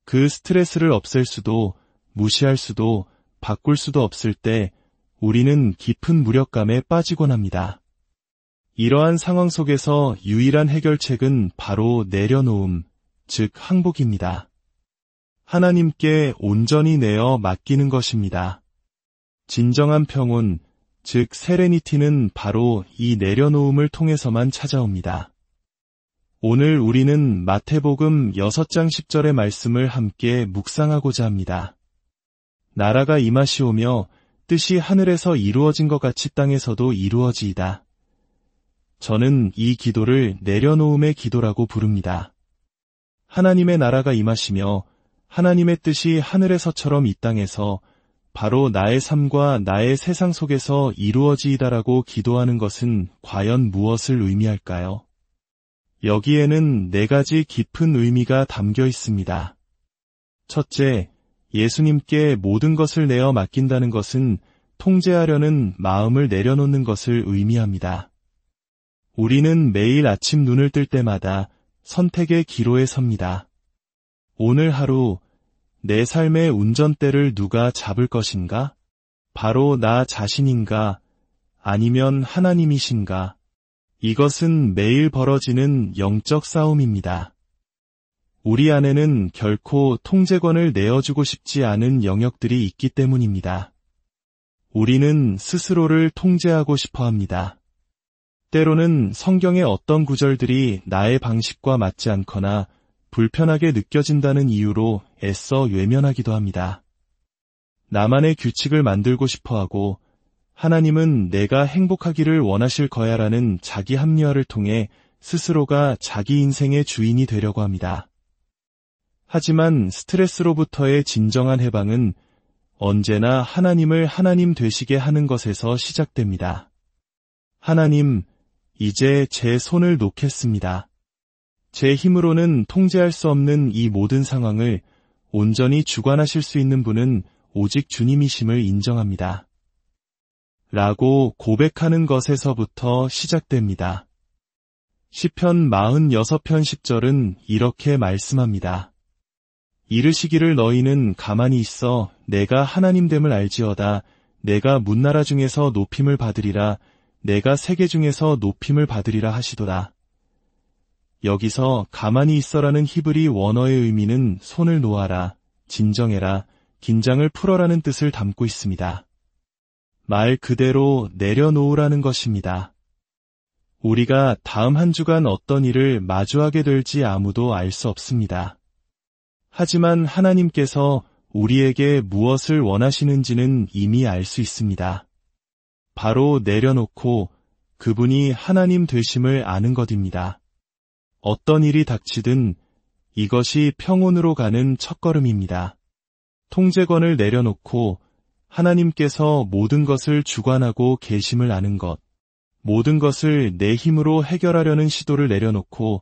그 스트레스를 없앨 수도, 무시할 수도, 바꿀 수도 없을 때 우리는 깊은 무력감에 빠지곤 합니다. 이러한 상황 속에서 유일한 해결책은 바로 내려놓음, 즉 항복입니다. 하나님께 온전히 내어 맡기는 것입니다. 진정한 평온, 즉 세레니티는 바로 이 내려놓음을 통해서만 찾아옵니다. 오늘 우리는 마태복음 6장 10절의 말씀을 함께 묵상하고자 합니다. 나라가 임하시오며 뜻이 하늘에서 이루어진 것 같이 땅에서도 이루어지이다. 저는 이 기도를 내려놓음의 기도라고 부릅니다. 하나님의 나라가 임하시며 하나님의 뜻이 하늘에서처럼 이 땅에서 바로 나의 삶과 나의 세상 속에서 이루어지이다라고 기도하는 것은 과연 무엇을 의미할까요? 여기에는 4가지 깊은 의미가 담겨 있습니다. 첫째, 예수님께 모든 것을 내어 맡긴다는 것은 통제하려는 마음을 내려놓는 것을 의미합니다. 우리는 매일 아침 눈을 뜰 때마다 선택의 기로에 섭니다. 오늘 하루 내 삶의 운전대를 누가 잡을 것인가? 바로 나 자신인가? 아니면 하나님이신가? 이것은 매일 벌어지는 영적 싸움입니다. 우리 안에는 결코 통제권을 내어주고 싶지 않은 영역들이 있기 때문입니다. 우리는 스스로를 통제하고 싶어 합니다. 때로는 성경의 어떤 구절들이 나의 방식과 맞지 않거나 불편하게 느껴진다는 이유로 애써 외면하기도 합니다. 나만의 규칙을 만들고 싶어하고 하나님은 내가 행복하기를 원하실 거야라는 자기 합리화를 통해 스스로가 자기 인생의 주인이 되려고 합니다. 하지만 스트레스로부터의 진정한 해방은 언제나 하나님을 하나님 되시게 하는 것에서 시작됩니다. 하나님, 이제 제 손을 놓겠습니다. 제 힘으로는 통제할 수 없는 이 모든 상황을 온전히 주관하실 수 있는 분은 오직 주님이심을 인정합니다. 라고 고백하는 것에서부터 시작됩니다. 시편 46편 10절은 이렇게 말씀합니다. 이르시기를 너희는 가만히 있어 내가 하나님됨을 알지어다. 내가 문나라 중에서 높임을 받으리라. 내가 세계 중에서 높임을 받으리라 하시도다. 여기서 가만히 있어라는 히브리 원어의 의미는 손을 놓아라, 진정해라, 긴장을 풀어라는 뜻을 담고 있습니다. 말 그대로 내려놓으라는 것입니다. 우리가 다음 한 주간 어떤 일을 마주하게 될지 아무도 알 수 없습니다. 하지만 하나님께서 우리에게 무엇을 원하시는지는 이미 알 수 있습니다. 바로 내려놓고 그분이 하나님 되심을 아는 것입니다. 어떤 일이 닥치든 이것이 평온으로 가는 첫걸음입니다. 통제권을 내려놓고 하나님께서 모든 것을 주관하고 계심을 아는 것, 모든 것을 내 힘으로 해결하려는 시도를 내려놓고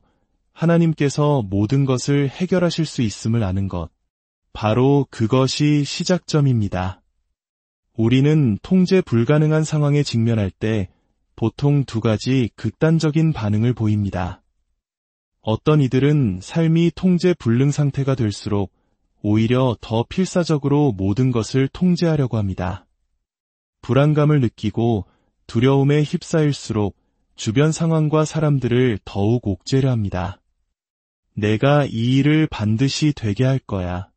하나님께서 모든 것을 해결하실 수 있음을 아는 것, 바로 그것이 시작점입니다. 우리는 통제 불가능한 상황에 직면할 때 보통 2가지 극단적인 반응을 보입니다. 어떤 이들은 삶이 통제 불능 상태가 될수록 오히려 더 필사적으로 모든 것을 통제하려고 합니다. 불안감을 느끼고 두려움에 휩싸일수록 주변 상황과 사람들을 더욱 옥죄려 합니다. 내가 이 일을 반드시 되게 할 거야.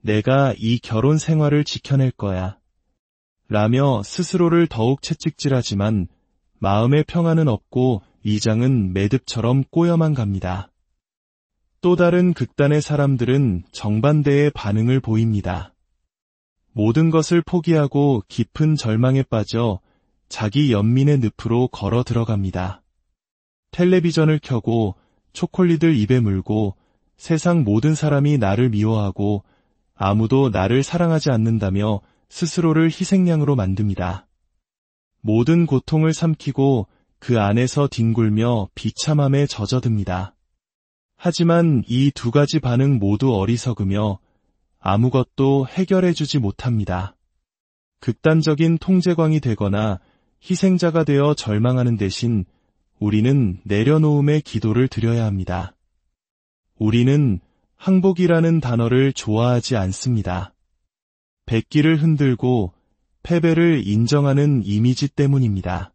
내가 이 결혼 생활을 지켜낼 거야. 라며 스스로를 더욱 채찍질하지만 마음의 평안은 없고 위장은 매듭처럼 꼬여만 갑니다. 또 다른 극단의 사람들은 정반대의 반응을 보입니다. 모든 것을 포기하고 깊은 절망에 빠져 자기 연민의 늪으로 걸어 들어갑니다. 텔레비전을 켜고 초콜릿을 입에 물고 세상 모든 사람이 나를 미워하고 아무도 나를 사랑하지 않는다며 스스로를 희생양으로 만듭니다. 모든 고통을 삼키고 그 안에서 뒹굴며 비참함에 젖어듭니다. 하지만 이 2가지 반응 모두 어리석으며 아무것도 해결해주지 못합니다. 극단적인 통제광이 되거나 희생자가 되어 절망하는 대신 우리는 내려놓음의 기도를 드려야 합니다. 우리는 항복이라는 단어를 좋아하지 않습니다. 백기를 흔들고 패배를 인정하는 이미지 때문입니다.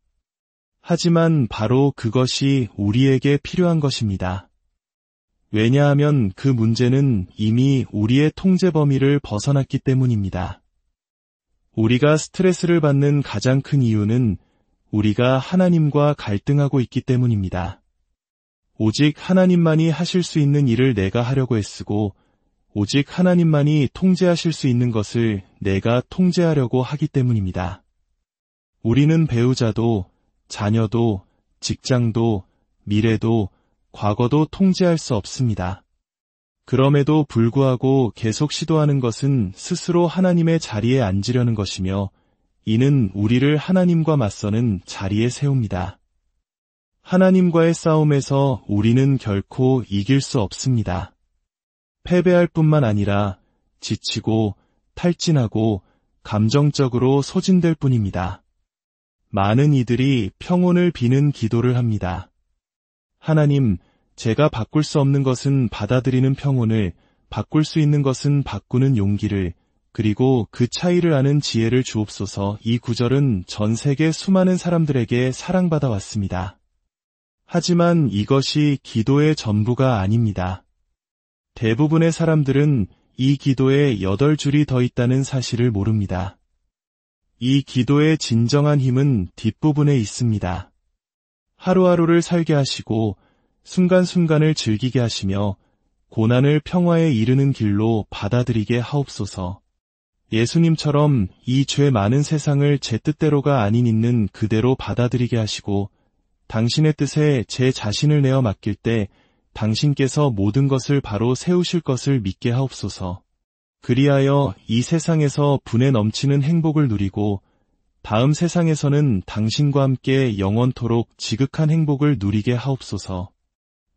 하지만 바로 그것이 우리에게 필요한 것입니다. 왜냐하면 그 문제는 이미 우리의 통제 범위를 벗어났기 때문입니다. 우리가 스트레스를 받는 가장 큰 이유는 우리가 하나님과 갈등하고 있기 때문입니다. 오직 하나님만이 하실 수 있는 일을 내가 하려고 애쓰고 오직 하나님만이 통제하실 수 있는 것을 내가 통제하려고 하기 때문입니다. 우리는 배우자도, 자녀도, 직장도, 미래도, 과거도 통제할 수 없습니다. 그럼에도 불구하고 계속 시도하는 것은 스스로 하나님의 자리에 앉으려는 것이며 이는 우리를 하나님과 맞서는 자리에 세웁니다. 하나님과의 싸움에서 우리는 결코 이길 수 없습니다. 패배할 뿐만 아니라 지치고 탈진하고 감정적으로 소진될 뿐입니다. 많은 이들이 평온을 비는 기도를 합니다. 하나님, 제가 바꿀 수 없는 것은 받아들이는 평온을, 바꿀 수 있는 것은 바꾸는 용기를, 그리고 그 차이를 아는 지혜를 주옵소서. 이 구절은 전 세계 수많은 사람들에게 사랑받아 왔습니다. 하지만 이것이 기도의 전부가 아닙니다. 대부분의 사람들은 이 기도에 8줄이 더 있다는 사실을 모릅니다. 이 기도의 진정한 힘은 뒷부분에 있습니다. 하루하루를 살게 하시고 순간순간을 즐기게 하시며 고난을 평화에 이르는 길로 받아들이게 하옵소서. 예수님처럼 이 죄 많은 세상을 제 뜻대로가 아닌 있는 그대로 받아들이게 하시고 당신의 뜻에 제 자신을 내어 맡길 때 당신께서 모든 것을 바로 세우실 것을 믿게 하옵소서. 그리하여 이 세상에서 분에 넘치는 행복을 누리고 다음 세상에서는 당신과 함께 영원토록 지극한 행복을 누리게 하옵소서.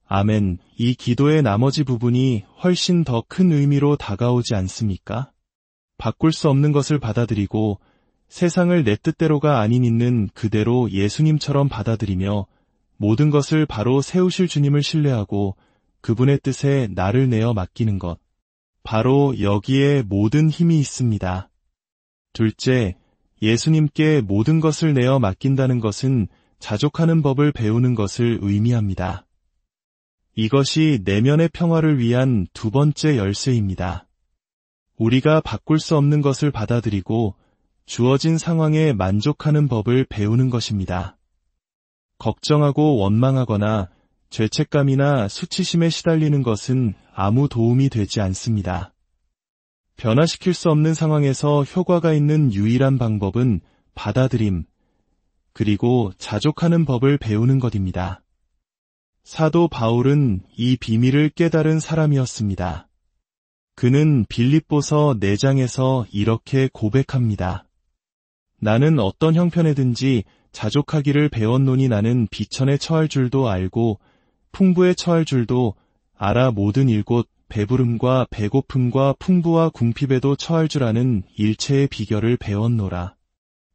아멘. 이 기도의 나머지 부분이 훨씬 더 큰 의미로 다가오지 않습니까? 바꿀 수 없는 것을 받아들이고 세상을 내 뜻대로가 아닌 있는 그대로 예수님처럼 받아들이며 모든 것을 바로 세우실 주님을 신뢰하고 그분의 뜻에 나를 내어 맡기는 것. 바로 여기에 모든 힘이 있습니다. 둘째, 예수님께 모든 것을 내어 맡긴다는 것은 자족하는 법을 배우는 것을 의미합니다. 이것이 내면의 평화를 위한 두 번째 열쇠입니다. 우리가 바꿀 수 없는 것을 받아들이고 주어진 상황에 만족하는 법을 배우는 것입니다. 걱정하고 원망하거나 죄책감이나 수치심에 시달리는 것은 아무 도움이 되지 않습니다. 변화시킬 수 없는 상황에서 효과가 있는 유일한 방법은 받아들임, 그리고 자족하는 법을 배우는 것입니다. 사도 바울은 이 비밀을 깨달은 사람이었습니다. 그는 빌립보서 4장에서 이렇게 고백합니다. 나는 어떤 형편에든지 자족하기를 배웠노니 나는 비천에 처할 줄도 알고 풍부에 처할 줄도 알아 모든 일곧 배부름과 배고픔과 풍부와 궁핍에도 처할 줄 아는 일체의 비결을 배웠노라.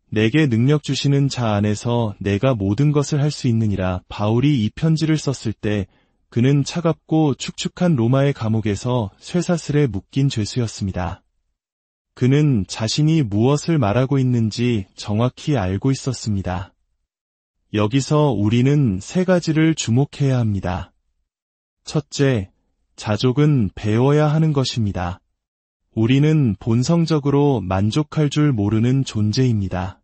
내게 능력 주시는 자 안에서 내가 모든 것을 할 수 있느니라. 바울이 이 편지를 썼을 때 그는 차갑고 축축한 로마의 감옥에서 쇠사슬에 묶인 죄수였습니다. 그는 자신이 무엇을 말하고 있는지 정확히 알고 있었습니다. 여기서 우리는 3가지를 주목해야 합니다. 첫째, 자족은 배워야 하는 것입니다. 우리는 본성적으로 만족할 줄 모르는 존재입니다.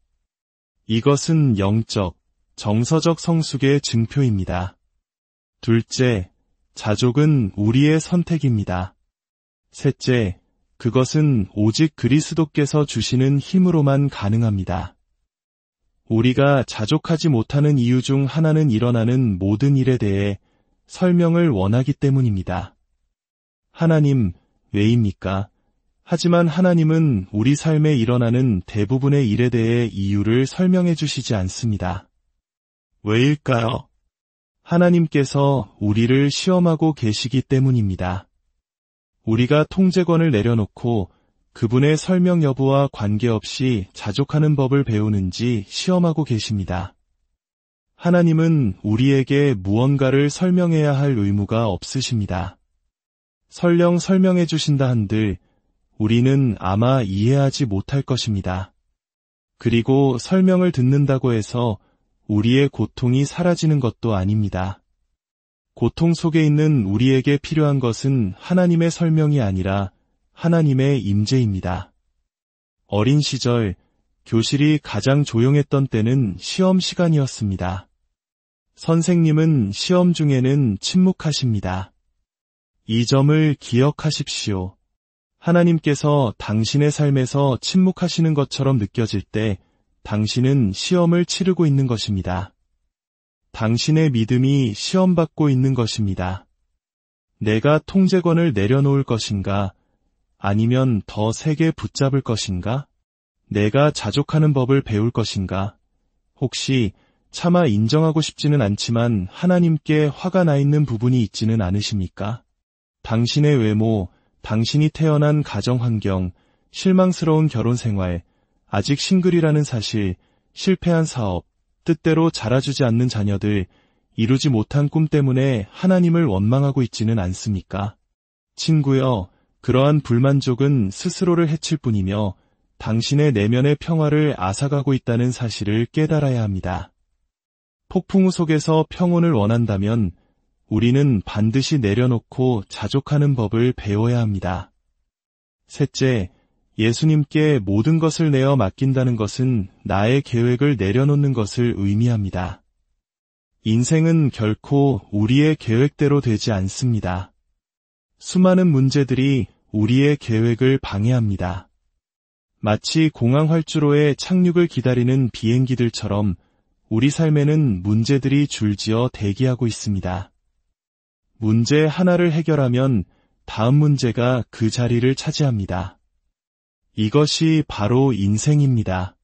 이것은 영적, 정서적 성숙의 증표입니다. 둘째, 자족은 우리의 선택입니다. 셋째, 그것은 오직 그리스도께서 주시는 힘으로만 가능합니다. 우리가 자족하지 못하는 이유 중 하나는 일어나는 모든 일에 대해 설명을 원하기 때문입니다. 하나님, 왜입니까? 하지만 하나님은 우리 삶에 일어나는 대부분의 일에 대해 이유를 설명해 주시지 않습니다. 왜일까요? 하나님께서 우리를 시험하고 계시기 때문입니다. 우리가 통제권을 내려놓고 그분의 설명 여부와 관계없이 자족하는 법을 배우는지 시험하고 계십니다. 하나님은 우리에게 무언가를 설명해야 할 의무가 없으십니다. 설령 설명해 주신다 한들 우리는 아마 이해하지 못할 것입니다. 그리고 설명을 듣는다고 해서 우리의 고통이 사라지는 것도 아닙니다. 고통 속에 있는 우리에게 필요한 것은 하나님의 설명이 아니라 하나님의 임재입니다. 어린 시절 교실이 가장 조용했던 때는 시험 시간이었습니다. 선생님은 시험 중에는 침묵하십니다. 이 점을 기억하십시오. 하나님께서 당신의 삶에서 침묵하시는 것처럼 느껴질 때 당신은 시험을 치르고 있는 것입니다. 당신의 믿음이 시험받고 있는 것입니다. 내가 통제권을 내려놓을 것인가? 아니면 더 세게 붙잡을 것인가? 내가 자족하는 법을 배울 것인가? 혹시 차마 인정하고 싶지는 않지만 하나님께 화가 나 있는 부분이 있지는 않으십니까? 당신의 외모, 당신이 태어난 가정 환경, 실망스러운 결혼 생활, 아직 싱글이라는 사실, 실패한 사업, 뜻대로 자라주지 않는 자녀들, 이루지 못한 꿈 때문에 하나님을 원망하고 있지는 않습니까? 친구여, 그러한 불만족은 스스로를 해칠 뿐이며 당신의 내면의 평화를 앗아가고 있다는 사실을 깨달아야 합니다. 폭풍우 속에서 평온을 원한다면 우리는 반드시 내려놓고 자족하는 법을 배워야 합니다. 셋째, 예수님께 모든 것을 내어 맡긴다는 것은 나의 계획을 내려놓는 것을 의미합니다. 인생은 결코 우리의 계획대로 되지 않습니다. 수많은 문제들이 우리의 계획을 방해합니다. 마치 공항 활주로에 착륙을 기다리는 비행기들처럼 우리 삶에는 문제들이 줄지어 대기하고 있습니다. 문제 하나를 해결하면 다음 문제가 그 자리를 차지합니다. 이것이 바로 인생입니다.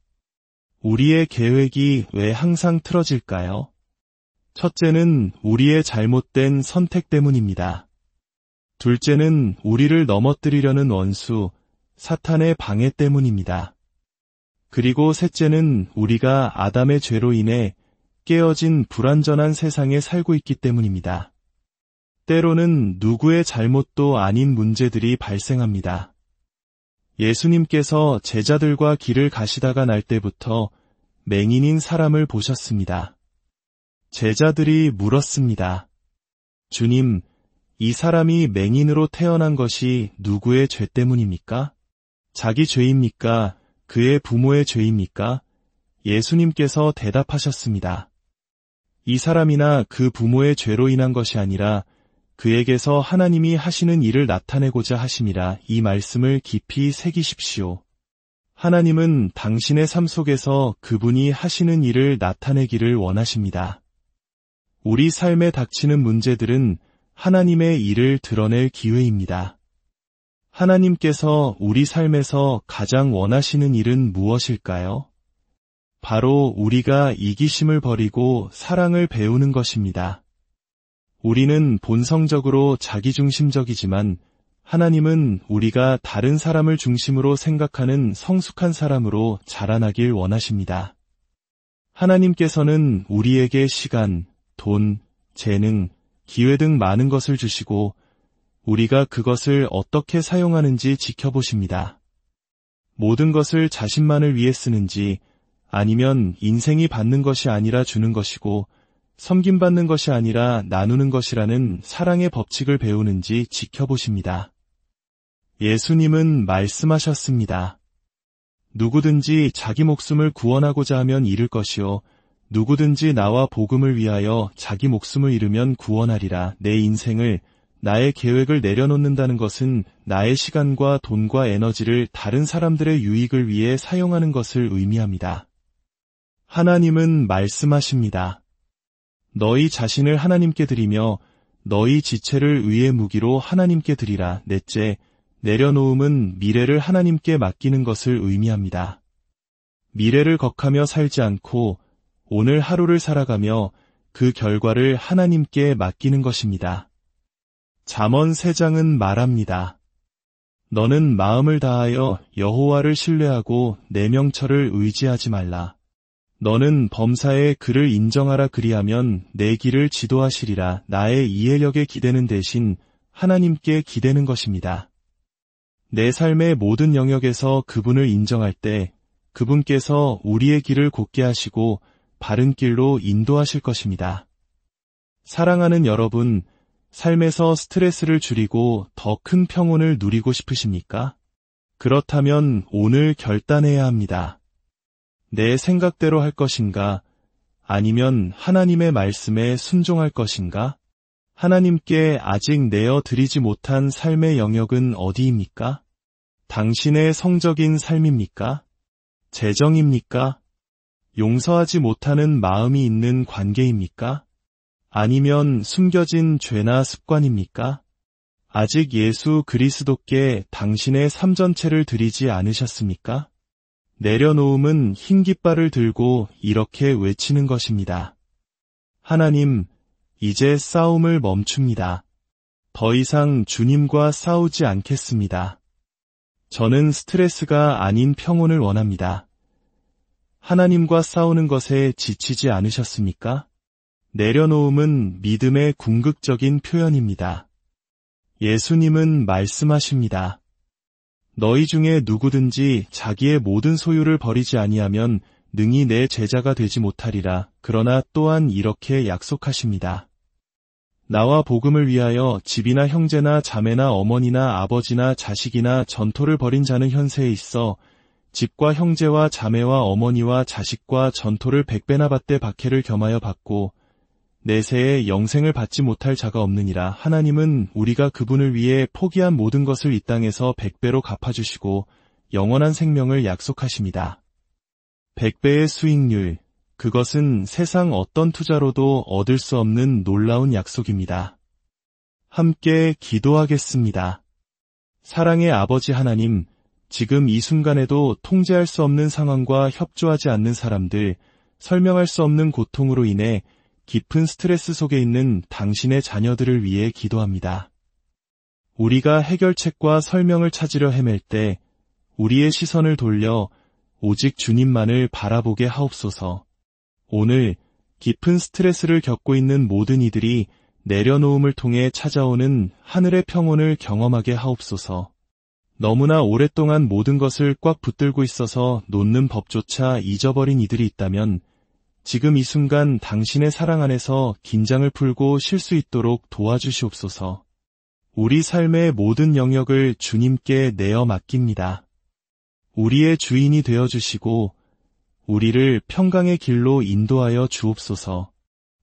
우리의 계획이 왜 항상 틀어질까요? 첫째는 우리의 잘못된 선택 때문입니다. 둘째는 우리를 넘어뜨리려는 원수, 사탄의 방해 때문입니다. 그리고 셋째는 우리가 아담의 죄로 인해 깨어진 불완전한 세상에 살고 있기 때문입니다. 때로는 누구의 잘못도 아닌 문제들이 발생합니다. 예수님께서 제자들과 길을 가시다가 날 때부터 맹인인 사람을 보셨습니다. 제자들이 물었습니다. 주님, 이 사람이 맹인으로 태어난 것이 누구의 죄 때문입니까? 자기 죄입니까? 그의 부모의 죄입니까? 예수님께서 대답하셨습니다. 이 사람이나 그 부모의 죄로 인한 것이 아니라 그에게서 하나님이 하시는 일을 나타내고자 하심이라. 이 말씀을 깊이 새기십시오. 하나님은 당신의 삶 속에서 그분이 하시는 일을 나타내기를 원하십니다. 우리 삶에 닥치는 문제들은 하나님의 일을 드러낼 기회입니다. 하나님께서 우리 삶에서 가장 원하시는 일은 무엇일까요? 바로 우리가 이기심을 버리고 사랑을 배우는 것입니다. 우리는 본성적으로 자기중심적이지만 하나님은 우리가 다른 사람을 중심으로 생각하는 성숙한 사람으로 자라나길 원하십니다. 하나님께서는 우리에게 시간, 돈, 재능, 기회 등 많은 것을 주시고 우리가 그것을 어떻게 사용하는지 지켜보십니다. 모든 것을 자신만을 위해 쓰는지 아니면 인생이 받는 것이 아니라 주는 것이고 섬김받는 것이 아니라 나누는 것이라는 사랑의 법칙을 배우는지 지켜보십니다. 예수님은 말씀하셨습니다. 누구든지 자기 목숨을 구원하고자 하면 잃을 것이요 누구든지 나와 복음을 위하여 자기 목숨을 잃으면 구원하리라. 내 인생을, 나의 계획을 내려놓는다는 것은 나의 시간과 돈과 에너지를 다른 사람들의 유익을 위해 사용하는 것을 의미합니다. 하나님은 말씀하십니다. 너희 자신을 하나님께 드리며 너희 지체를 의의 무기로 하나님께 드리라. 넷째, 내려놓음은 미래를 하나님께 맡기는 것을 의미합니다. 미래를 걱하며 살지 않고 오늘 하루를 살아가며 그 결과를 하나님께 맡기는 것입니다. 잠언 3장은 말합니다. 너는 마음을 다하여 여호와를 신뢰하고 내 명철을 의지하지 말라. 너는 범사에 그를 인정하라. 그리하면 내 길을 지도하시리라. 나의 이해력에 기대는 대신 하나님께 기대는 것입니다. 내 삶의 모든 영역에서 그분을 인정할 때 그분께서 우리의 길을 곧게 하시고 바른 길로 인도하실 것입니다. 사랑하는 여러분, 삶에서 스트레스를 줄이고 더 큰 평온을 누리고 싶으십니까? 그렇다면 오늘 결단해야 합니다. 내 생각대로 할 것인가? 아니면 하나님의 말씀에 순종할 것인가? 하나님께 아직 내어 드리지 못한 삶의 영역은 어디입니까? 당신의 성적인 삶입니까? 재정입니까? 용서하지 못하는 마음이 있는 관계입니까? 아니면 숨겨진 죄나 습관입니까? 아직 예수 그리스도께 당신의 삶 전체를 드리지 않으셨습니까? 내려놓음은 흰 깃발을 들고 이렇게 외치는 것입니다. 하나님, 이제 싸움을 멈춥니다. 더 이상 주님과 싸우지 않겠습니다. 저는 스트레스가 아닌 평온을 원합니다. 하나님과 싸우는 것에 지치지 않으셨습니까? 내려놓음은 믿음의 궁극적인 표현입니다. 예수님은 말씀하십니다. 너희 중에 누구든지 자기의 모든 소유를 버리지 아니하면 능히 내 제자가 되지 못하리라. 그러나 또한 이렇게 약속하십니다. 나와 복음을 위하여 집이나 형제나 자매나 어머니나 아버지나 자식이나 전토를 벌인 자는 현세에 있어 집과 형제와 자매와 어머니와 자식과 전토를 100배나 받되 박해를 겸하여 받고 내세에 영생을 받지 못할 자가 없느니라. 하나님은 우리가 그분을 위해 포기한 모든 것을 이 땅에서 100배로 갚아주시고 영원한 생명을 약속하십니다. 100배의 수익률, 그것은 세상 어떤 투자로도 얻을 수 없는 놀라운 약속입니다. 함께 기도하겠습니다. 사랑의 아버지 하나님, 지금 이 순간에도 통제할 수 없는 상황과 협조하지 않는 사람들, 설명할 수 없는 고통으로 인해 깊은 스트레스 속에 있는 당신의 자녀들을 위해 기도합니다. 우리가 해결책과 설명을 찾으려 헤맬 때 우리의 시선을 돌려 오직 주님만을 바라보게 하옵소서. 오늘 깊은 스트레스를 겪고 있는 모든 이들이 내려놓음을 통해 찾아오는 하늘의 평온을 경험하게 하옵소서. 너무나 오랫동안 모든 것을 꽉 붙들고 있어서 놓는 법조차 잊어버린 이들이 있다면 지금 이 순간 당신의 사랑 안에서 긴장을 풀고 쉴 수 있도록 도와주시옵소서. 우리 삶의 모든 영역을 주님께 내어 맡깁니다. 우리의 주인이 되어주시고 우리를 평강의 길로 인도하여 주옵소서.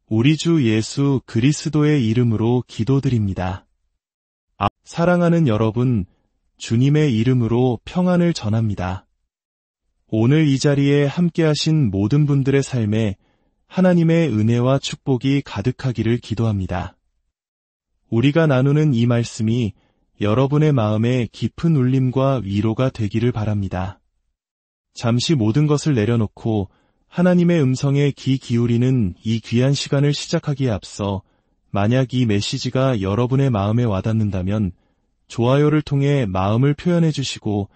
우리 주 예수 그리스도의 이름으로 기도드립니다. 사랑하는 여러분, 주님의 이름으로 평안을 전합니다. 오늘 이 자리에 함께하신 모든 분들의 삶에 하나님의 은혜와 축복이 가득하기를 기도합니다. 우리가 나누는 이 말씀이 여러분의 마음에 깊은 울림과 위로가 되기를 바랍니다. 잠시 모든 것을 내려놓고 하나님의 음성에 귀 기울이는 이 귀한 시간을 시작하기에 앞서 만약 이 메시지가 여러분의 마음에 와닿는다면 좋아요를 통해 마음을 표현해 주시고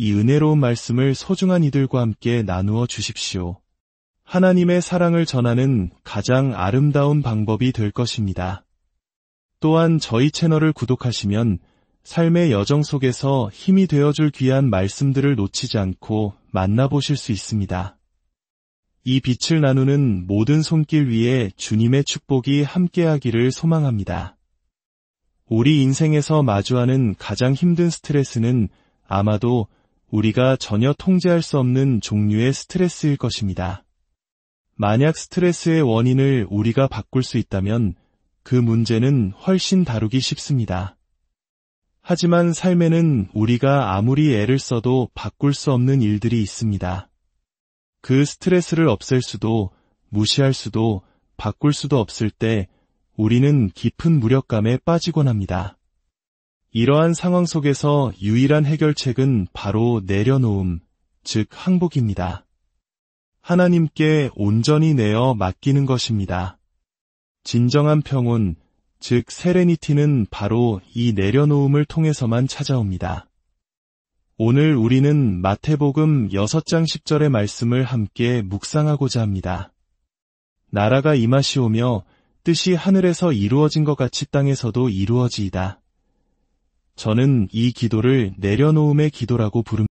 이 은혜로운 말씀을 소중한 이들과 함께 나누어 주십시오. 하나님의 사랑을 전하는 가장 아름다운 방법이 될 것입니다. 또한 저희 채널을 구독하시면 삶의 여정 속에서 힘이 되어줄 귀한 말씀들을 놓치지 않고 만나보실 수 있습니다. 이 빛을 나누는 모든 손길 위에 주님의 축복이 함께하기를 소망합니다. 우리 인생에서 마주하는 가장 힘든 스트레스는 아마도 우리가 전혀 통제할 수 없는 종류의 스트레스일 것입니다. 만약 스트레스의 원인을 우리가 바꿀 수 있다면 그 문제는 훨씬 다루기 쉽습니다. 하지만 삶에는 우리가 아무리 애를 써도 바꿀 수 없는 일들이 있습니다. 그 스트레스를 없앨 수도, 무시할 수도, 바꿀 수도 없을 때 우리는 깊은 무력감에 빠지곤 합니다. 이러한 상황 속에서 유일한 해결책은 바로 내려놓음, 즉 항복입니다. 하나님께 온전히 내어 맡기는 것입니다. 진정한 평온, 즉 세레니티는 바로 이 내려놓음을 통해서만 찾아옵니다. 오늘 우리는 마태복음 6장 10절의 말씀을 함께 묵상하고자 합니다. 나라가 임하시오며 뜻이 하늘에서 이루어진 것 같이 땅에서도 이루어지이다. 저는 이 기도를 내려놓음의 기도라고 부릅니다.